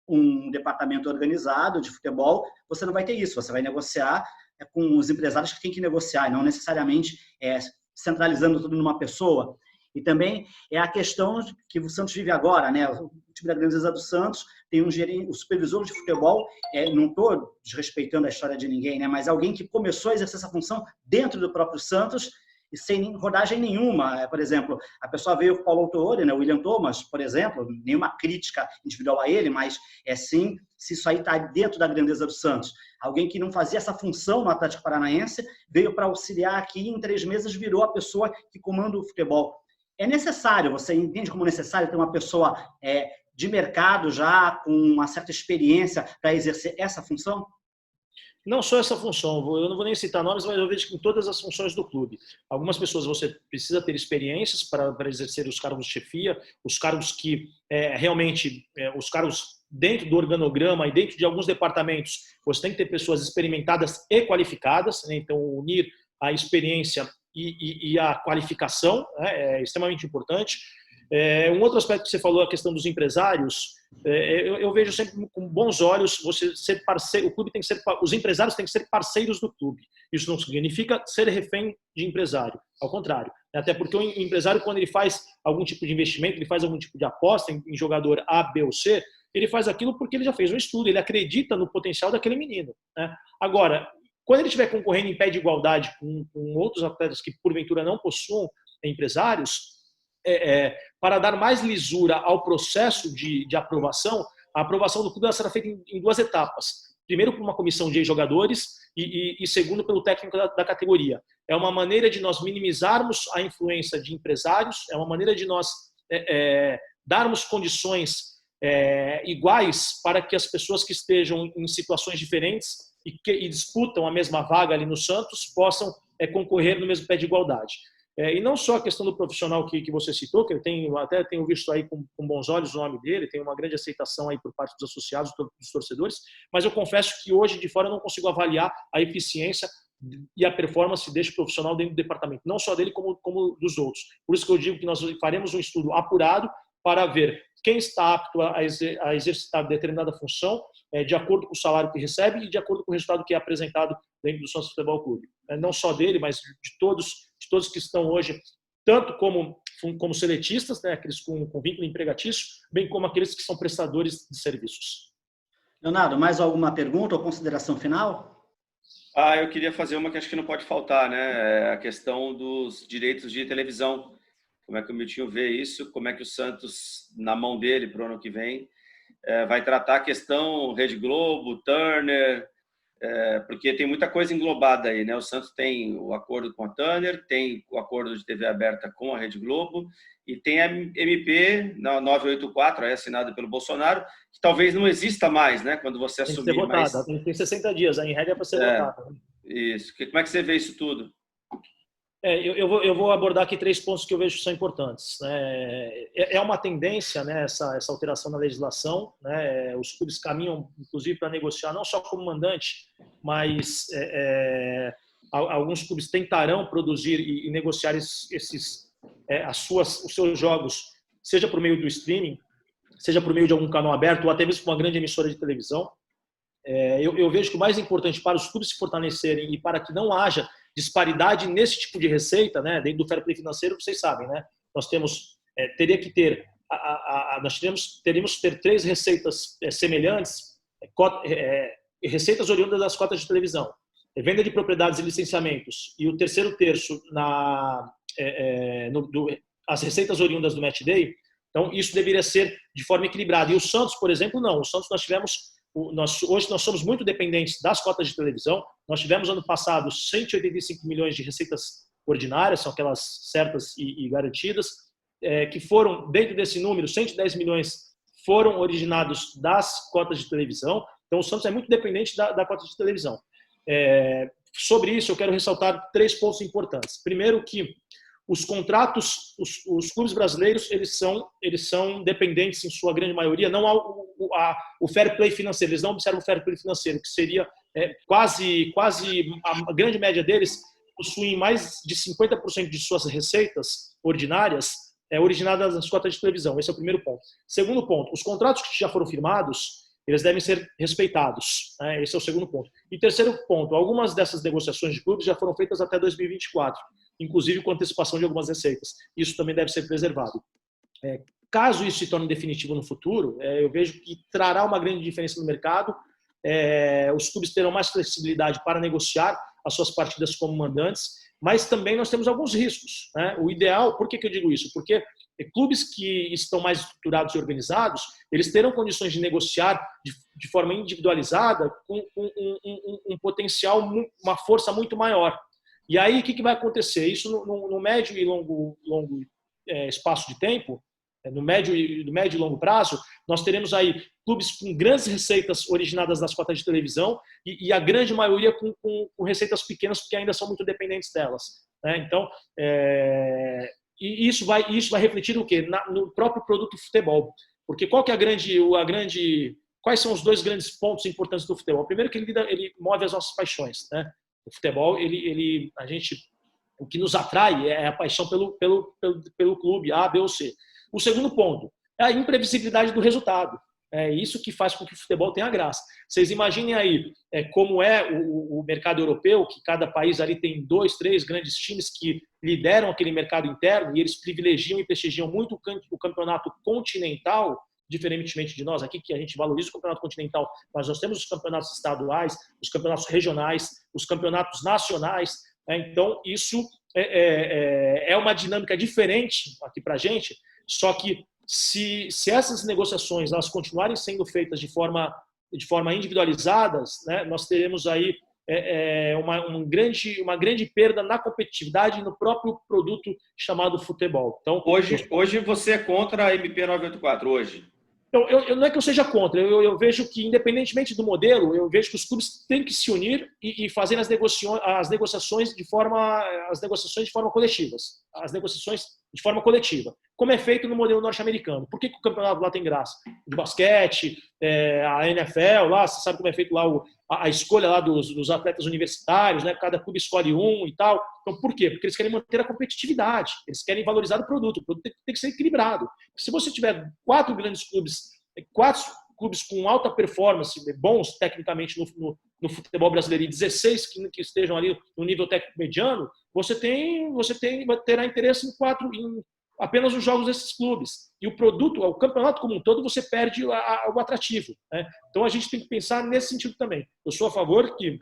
[SPEAKER 1] um departamento organizado de futebol, você não vai ter isso. Você vai negociar com os empresários que têm que negociar, não necessariamente centralizando tudo numa pessoa. E também é a questão que o Santos vive agora, né? O time da Grandeza do Santos tem o supervisor de futebol, não estou desrespeitando a história de ninguém, né? Mas alguém que começou a exercer essa função dentro do próprio Santos e sem rodagem nenhuma. Por exemplo, a pessoa veio com o Paulo Autuori, né? O William Thomas, por exemplo, nenhuma crítica individual a ele, mas sim se isso aí está dentro da Grandeza do Santos. Alguém que não fazia essa função no Atlético Paranaense veio para auxiliar aqui e em 3 meses virou a pessoa que comanda o futebol. É necessário, você entende como necessário ter uma pessoa de mercado já, com uma certa experiência para exercer essa função?
[SPEAKER 2] Não só essa função, eu não vou nem citar nomes, mas eu vejo que em todas as funções do clube. Algumas pessoas você precisa ter experiências para exercer os cargos de chefia, os cargos que realmente, os cargos dentro do organograma e dentro de alguns departamentos, você tem que ter pessoas experimentadas e qualificadas, né? Então unir a experiência e a qualificação é extremamente importante. Um outro aspecto que você falou, a questão dos empresários, eu vejo sempre com bons olhos você ser parceiro. O clube tem que ser, os empresários têm que ser parceiros do clube. Isso não significa ser refém de empresário, ao contrário. Até porque o empresário, quando ele faz algum tipo de investimento, ele faz algum tipo de aposta em jogador A, B ou C, ele faz aquilo porque ele já fez um estudo, ele acredita no potencial daquele menino, né? Agora, quando ele estiver concorrendo em pé de igualdade com outros atletas que, porventura, não possuam empresários, para dar mais lisura ao processo de aprovação, a aprovação do clube será feita em 2 etapas. Primeiro, por uma comissão de jogadores e segundo, pelo técnico da categoria. É uma maneira de nós minimizarmos a influência de empresários, é uma maneira de nós darmos condições iguais para que as pessoas que estejam em situações diferentes e disputam a mesma vaga ali no Santos possam concorrer no mesmo pé de igualdade. E não só a questão do profissional que você citou, que eu até tenho visto aí com bons olhos o nome dele, tem uma grande aceitação aí por parte dos associados, dos torcedores, mas eu confesso que hoje de fora eu não consigo avaliar a eficiência e a performance deste profissional dentro do departamento, não só dele como dos outros. Por isso que eu digo que nós faremos um estudo apurado para ver quem está apto a exercitar determinada função de acordo com o salário que recebe e de acordo com o resultado que é apresentado dentro do Santos Futebol Clube. Não só dele, mas de todos que estão hoje, tanto como seletistas, né, aqueles com vínculo empregatício, bem como aqueles que são prestadores de serviços.
[SPEAKER 1] Leonardo, mais alguma pergunta ou consideração final?
[SPEAKER 4] Eu queria fazer uma que acho que não pode faltar, né? A questão dos direitos de televisão. Como é que o Miltinho vê isso? Como é que o Santos, na mão dele para o ano que vem, vai tratar a questão Rede Globo, Turner, porque tem muita coisa englobada aí, né? O Santos tem o acordo com a Turner, tem o acordo de TV aberta com a Rede Globo e tem a MP 984, assinada pelo Bolsonaro, que talvez não exista mais, né? Quando você assumir.
[SPEAKER 2] Tem que ser votada, tem 60 dias, em regra para ser votada.
[SPEAKER 4] Isso. Como é que você vê isso tudo?
[SPEAKER 2] Eu vou abordar aqui 3 pontos que eu vejo que são importantes. É uma tendência, né, essa alteração na legislação, né? Os clubes caminham, inclusive, para negociar não só como mandante, mas alguns clubes tentarão produzir e negociar os seus jogos, seja por meio do streaming, seja por meio de algum canal aberto, ou até mesmo por uma grande emissora de televisão. Eu vejo que o mais importante para os clubes se fortalecerem e para que não haja disparidade nesse tipo de receita, né, dentro do fair play financeiro, vocês sabem, né? Nós teríamos que ter 3 receitas semelhantes, receitas oriundas das cotas de televisão, venda de propriedades e licenciamentos, e o terceiro terço as receitas oriundas do match day. Então isso deveria ser de forma equilibrada. E o Santos, por exemplo, não. O Santos hoje nós somos muito dependentes das cotas de televisão. Nós tivemos ano passado 185 milhões de receitas ordinárias, são aquelas certas e garantidas, que foram, dentro desse número, 110 milhões foram originados das cotas de televisão. Então o Santos é muito dependente da cota de televisão. Sobre isso eu quero ressaltar 3 pontos importantes. Primeiro, que os contratos, os clubes brasileiros, eles são dependentes, em sua grande maioria, não o fair play financeiro, eles não observam o fair play financeiro, que seria quase a grande média deles possuem mais de 50% de suas receitas ordinárias originadas nas cotas de televisão. Esse é o primeiro ponto. Segundo ponto, os contratos que já foram firmados, eles devem ser respeitados. Né? Esse é o segundo ponto. E terceiro ponto, algumas dessas negociações de clubes já foram feitas até 2024, inclusive com antecipação de algumas receitas. Isso também deve ser preservado. Caso isso se torne definitivo no futuro, eu vejo que trará uma grande diferença no mercado. Os clubes terão mais flexibilidade para negociar as suas partidas como mandantes, mas também nós temos alguns riscos. Né? O ideal, por que eu digo isso? Porque clubes que estão mais estruturados e organizados, eles terão condições de negociar de forma individualizada com um potencial, uma força muito maior. E aí, o que vai acontecer? Isso no médio e longo espaço de tempo, no médio e longo prazo, nós teremos aí clubes com grandes receitas originadas das cotas de televisão e a grande maioria com receitas pequenas, porque ainda são muito dependentes delas. Né? Então, e isso vai refletir no quê? No próprio produto futebol. Porque qual que é quais são os dois grandes pontos importantes do futebol? Primeiro que ele move as nossas paixões. Né? O futebol, o que nos atrai é a paixão pelo clube A, B ou C. O segundo ponto é a imprevisibilidade do resultado. É isso que faz com que o futebol tenha graça. Vocês imaginem aí como é o mercado europeu, que cada país ali tem 2, 3 grandes times que lideram aquele mercado interno e eles privilegiam e prestigiam muito o campeonato continental, diferentemente de nós aqui, que a gente valoriza o campeonato continental, mas nós temos os campeonatos estaduais, os campeonatos regionais, os campeonatos nacionais. Então, isso é uma dinâmica diferente aqui para a gente, só que se essas negociações elas continuarem sendo feitas de forma individualizadas, né, nós teremos aí uma grande perda na competitividade e no próprio produto chamado futebol. Então,
[SPEAKER 4] hoje você é contra a MP 984, hoje?
[SPEAKER 2] Não é que eu seja contra, eu vejo que, independentemente do modelo, eu vejo que os clubes têm que se unir e fazer as negociações de forma coletivas. As negociações de forma coletiva, como é feito no modelo norte-americano. Por que o campeonato lá tem graça? De basquete, a NFL, lá, você sabe como é feito lá a escolha lá dos atletas universitários, né? Cada clube escolhe um e tal. Então, por quê? Porque eles querem manter a competitividade, eles querem valorizar o produto tem que ser equilibrado. Se você tiver 4 grandes clubes, 4 clubes com alta performance, bons tecnicamente no futebol brasileiro, e 16 que estejam ali no nível técnico mediano, você terá interesse em apenas os jogos desses clubes. E o campeonato como um todo, você perde o atrativo. Né? Então, a gente tem que pensar nesse sentido também. Eu sou a favor que,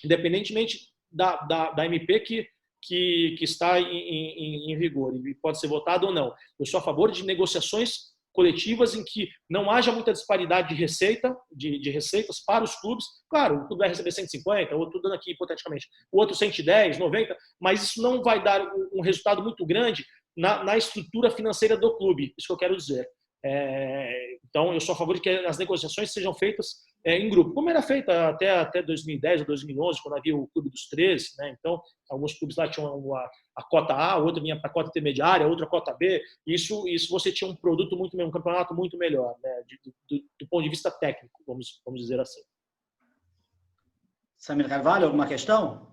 [SPEAKER 2] independentemente da MP que está em vigor e pode ser votado ou não, eu sou a favor de negociações coletivas em que não haja muita disparidade de receitas para os clubes. Claro, o clube vai receber 150, ou estou dando aqui hipoteticamente, o outro 110, 90, mas isso não vai dar um resultado muito grande na estrutura financeira do clube. Isso que eu quero dizer. Então, eu sou a favor de que as negociações sejam feitas em grupo, como era feita até 2010 ou 2011, quando havia o Clube dos 13. Né? Então, alguns clubes lá tinham a cota A, outro vinha para a cota intermediária, outra cota B. Isso você tinha um produto um campeonato muito melhor, né? do ponto de vista técnico, vamos dizer assim.
[SPEAKER 1] Samir Carvalho, alguma questão?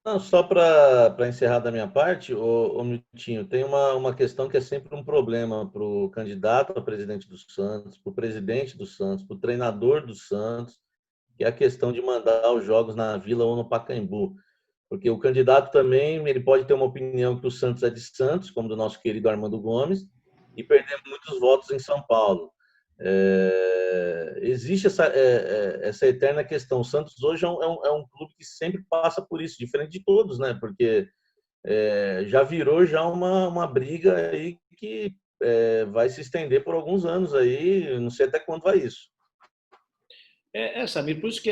[SPEAKER 3] Não, só para encerrar da minha parte, ô Miltinho, tem uma questão que é sempre um problema para o candidato a presidente do Santos, para o presidente do Santos, para o treinador do Santos, que é a questão de mandar os jogos na Vila ou no Pacaembu. Porque o candidato também ele pode ter uma opinião que o Santos é de Santos, como do nosso querido Armando Gomes, e perder muitos votos em São Paulo. Existe essa eterna questão. O Santos hoje é um clube que sempre passa por isso, diferente de todos, né? Porque já virou uma briga aí que vai se estender por alguns anos aí, não sei até quando vai isso.
[SPEAKER 2] Samir, por isso que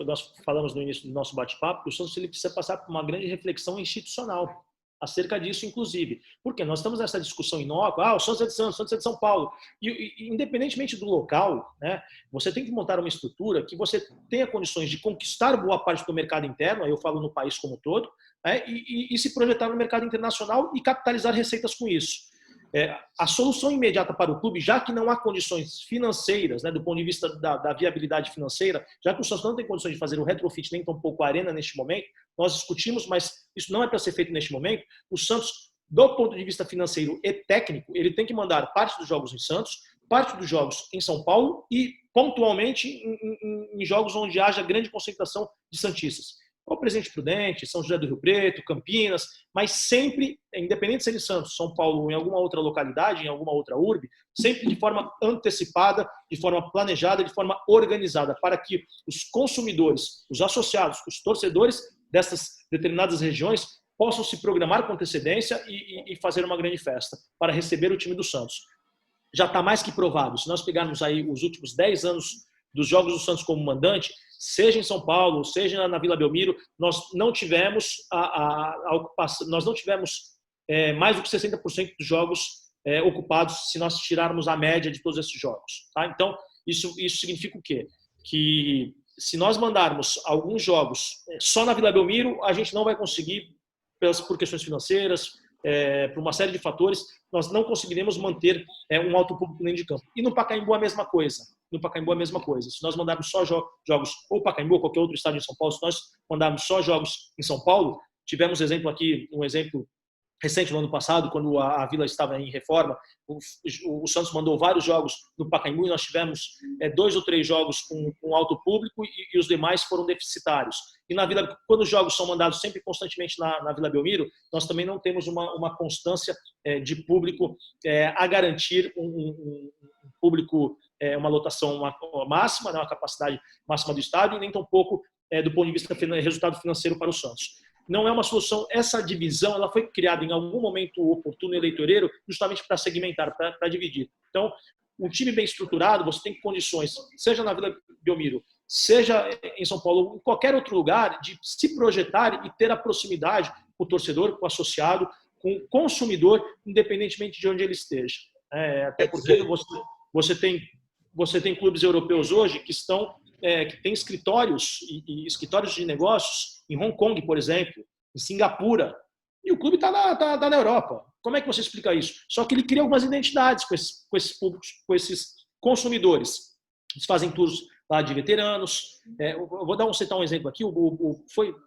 [SPEAKER 2] nós falamos no início do nosso bate-papo que o Santos ele precisa passar por uma grande reflexão institucional acerca disso, inclusive. Porque nós estamos nessa discussão inócua, o Santos é de Santos, o Santos é de São Paulo. E independentemente do local, né, você tem que montar uma estrutura que você tenha condições de conquistar boa parte do mercado interno, aí eu falo no país como um todo, né, e se projetar no mercado internacional e capitalizar receitas com isso. A solução imediata para o clube, já que não há condições financeiras, né, do ponto de vista da viabilidade financeira, já que o Santos não tem condições de fazer o retrofit nem tampouco a arena neste momento, nós discutimos, mas isso não é para ser feito neste momento. O Santos, do ponto de vista financeiro e técnico, ele tem que mandar parte dos jogos em Santos, parte dos jogos em São Paulo e pontualmente em jogos onde haja grande concentração de santistas. O Presidente Prudente, São José do Rio Preto, Campinas, mas sempre, independente de ser em Santos, São Paulo, em alguma outra localidade, em alguma outra urbe, sempre de forma antecipada, de forma planejada, de forma organizada, para que os consumidores, os associados, os torcedores dessas determinadas regiões possam se programar com antecedência e fazer uma grande festa para receber o time do Santos. Já está mais que provado. Se nós pegarmos aí os últimos 10 anos dos jogos do Santos como mandante, seja em São Paulo, seja na Vila Belmiro, nós não tivemos a ocupação, nós não tivemos mais do que 60% dos jogos ocupados, se nós tirarmos a média de todos esses jogos. Tá? Então, isso significa o quê? Que se nós mandarmos alguns jogos só na Vila Belmiro, a gente não vai conseguir, por questões financeiras, por uma série de fatores, nós não conseguiremos manter um alto público dentro de campo. E no Pacaembu a mesma coisa. No Pacaembu a mesma coisa. Se nós mandarmos só jogos, ou Pacaembu, ou qualquer outro estádio em São Paulo, se nós mandarmos só jogos em São Paulo, tivemos um exemplo recente no ano passado, quando a Vila estava em reforma, o Santos mandou vários jogos no Pacaembu e nós tivemos 2 ou 3 jogos com alto público e os demais foram deficitários. E na Vila, quando os jogos são mandados sempre constantemente na Vila Belmiro, nós também não temos uma constância de público a garantir um público, uma lotação máxima, uma capacidade máxima do estádio, e nem tampouco do ponto de vista resultado financeiro para o Santos. Não é uma solução. Essa divisão ela foi criada em algum momento oportuno eleitoreiro justamente para segmentar, para dividir. Então, um time bem estruturado, você tem condições, seja na Vila Belmiro, seja em São Paulo, ou em qualquer outro lugar, de se projetar e ter a proximidade com o torcedor, com o associado, com o consumidor, independentemente de onde ele esteja. Até porque você tem clubes europeus hoje que têm escritórios e escritórios de negócios em Hong Kong, por exemplo, em Singapura, e o clube está na Europa. Como é que você explica isso? Só que ele cria algumas identidades com esses públicos, com esses consumidores. Eles fazem tours lá de veteranos. Eu vou citar um exemplo aqui.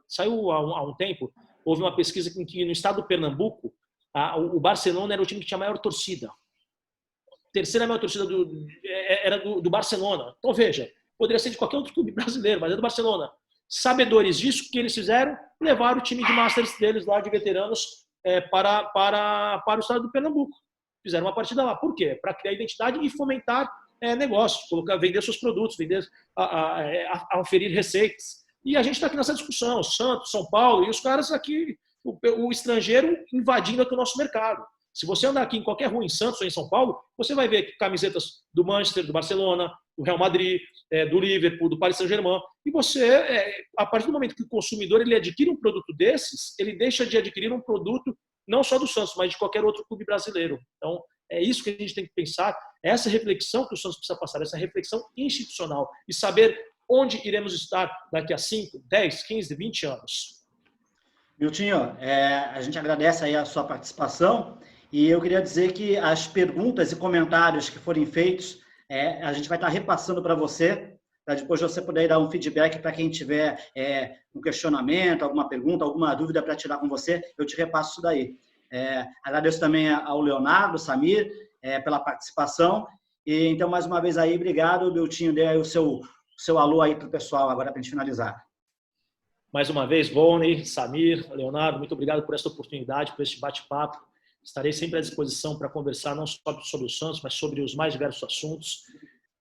[SPEAKER 2] Saiu há um tempo, houve uma pesquisa em que no estado do Pernambuco, o Barcelona era o time que tinha a maior torcida. A terceira maior torcida era do Barcelona. Então, veja, poderia ser de qualquer outro clube brasileiro, mas é do Barcelona. Sabedores disso, o que eles fizeram? Levaram o time de Masters deles lá, de veteranos, para o estado do Pernambuco. Fizeram uma partida lá. Por quê? Para criar identidade e fomentar negócios, vender seus produtos, oferir receitas. E a gente está aqui nessa discussão, Santos, São Paulo, e os caras aqui, o estrangeiro invadindo aqui o nosso mercado. Se você andar aqui em qualquer rua em Santos ou em São Paulo, você vai ver camisetas do Manchester, do Barcelona, do Real Madrid, do Liverpool, do Paris Saint-Germain. E você, a partir do momento que o consumidor ele adquire um produto desses, ele deixa de adquirir um produto não só do Santos, mas de qualquer outro clube brasileiro. Então, é isso que a gente tem que pensar, essa reflexão que o Santos precisa passar, essa reflexão institucional e saber onde iremos estar daqui a 5, 10, 15, 20 anos.
[SPEAKER 1] Miltinho, a gente agradece aí a sua participação e eu queria dizer que as perguntas e comentários que forem feitos, a gente vai estar repassando para você, para depois você poder dar um feedback para quem tiver um questionamento, alguma pergunta, alguma dúvida para tirar com você, eu te repasso isso daí. Agradeço também ao Leonardo, Samir, pela participação. E, então, mais uma vez aí, obrigado, Miltinho, dê aí o seu alô aí para o pessoal agora para a gente finalizar.
[SPEAKER 2] Mais uma vez, Volney, Samir, Leonardo, muito obrigado por essa oportunidade, por este bate-papo. Estarei sempre à disposição para conversar não só sobre o Santos, mas sobre os mais diversos assuntos.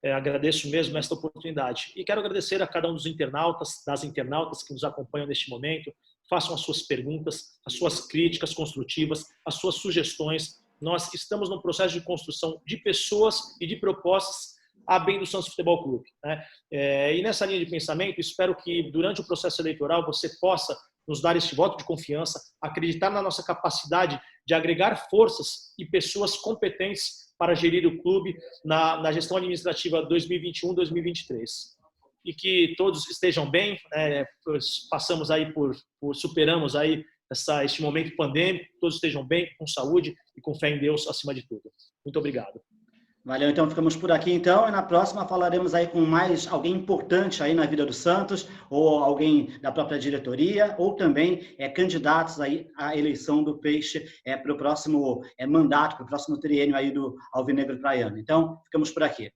[SPEAKER 2] Agradeço mesmo esta oportunidade. E quero agradecer a cada um dos internautas, das internautas que nos acompanham neste momento. Façam as suas perguntas, as suas críticas construtivas, as suas sugestões. Nós estamos num processo de construção de pessoas e de propostas a bem do Santos Futebol Clube, né? E nessa linha de pensamento, espero que durante o processo eleitoral você possa nos dar este voto de confiança, acreditar na nossa capacidade de agregar forças e pessoas competentes para gerir o clube na gestão administrativa 2021-2023. E que todos estejam bem, passamos aí superamos aí este momento pandêmico, todos estejam bem, com saúde e com fé em Deus acima de tudo. Muito obrigado.
[SPEAKER 1] Valeu, então ficamos por aqui então, e na próxima falaremos aí com mais alguém importante aí na vida do Santos, ou alguém da própria diretoria, ou também candidatos aí à eleição do Peixe para o próximo mandato, para o próximo triênio aí do Alvinegro Praiano. Então, ficamos por aqui.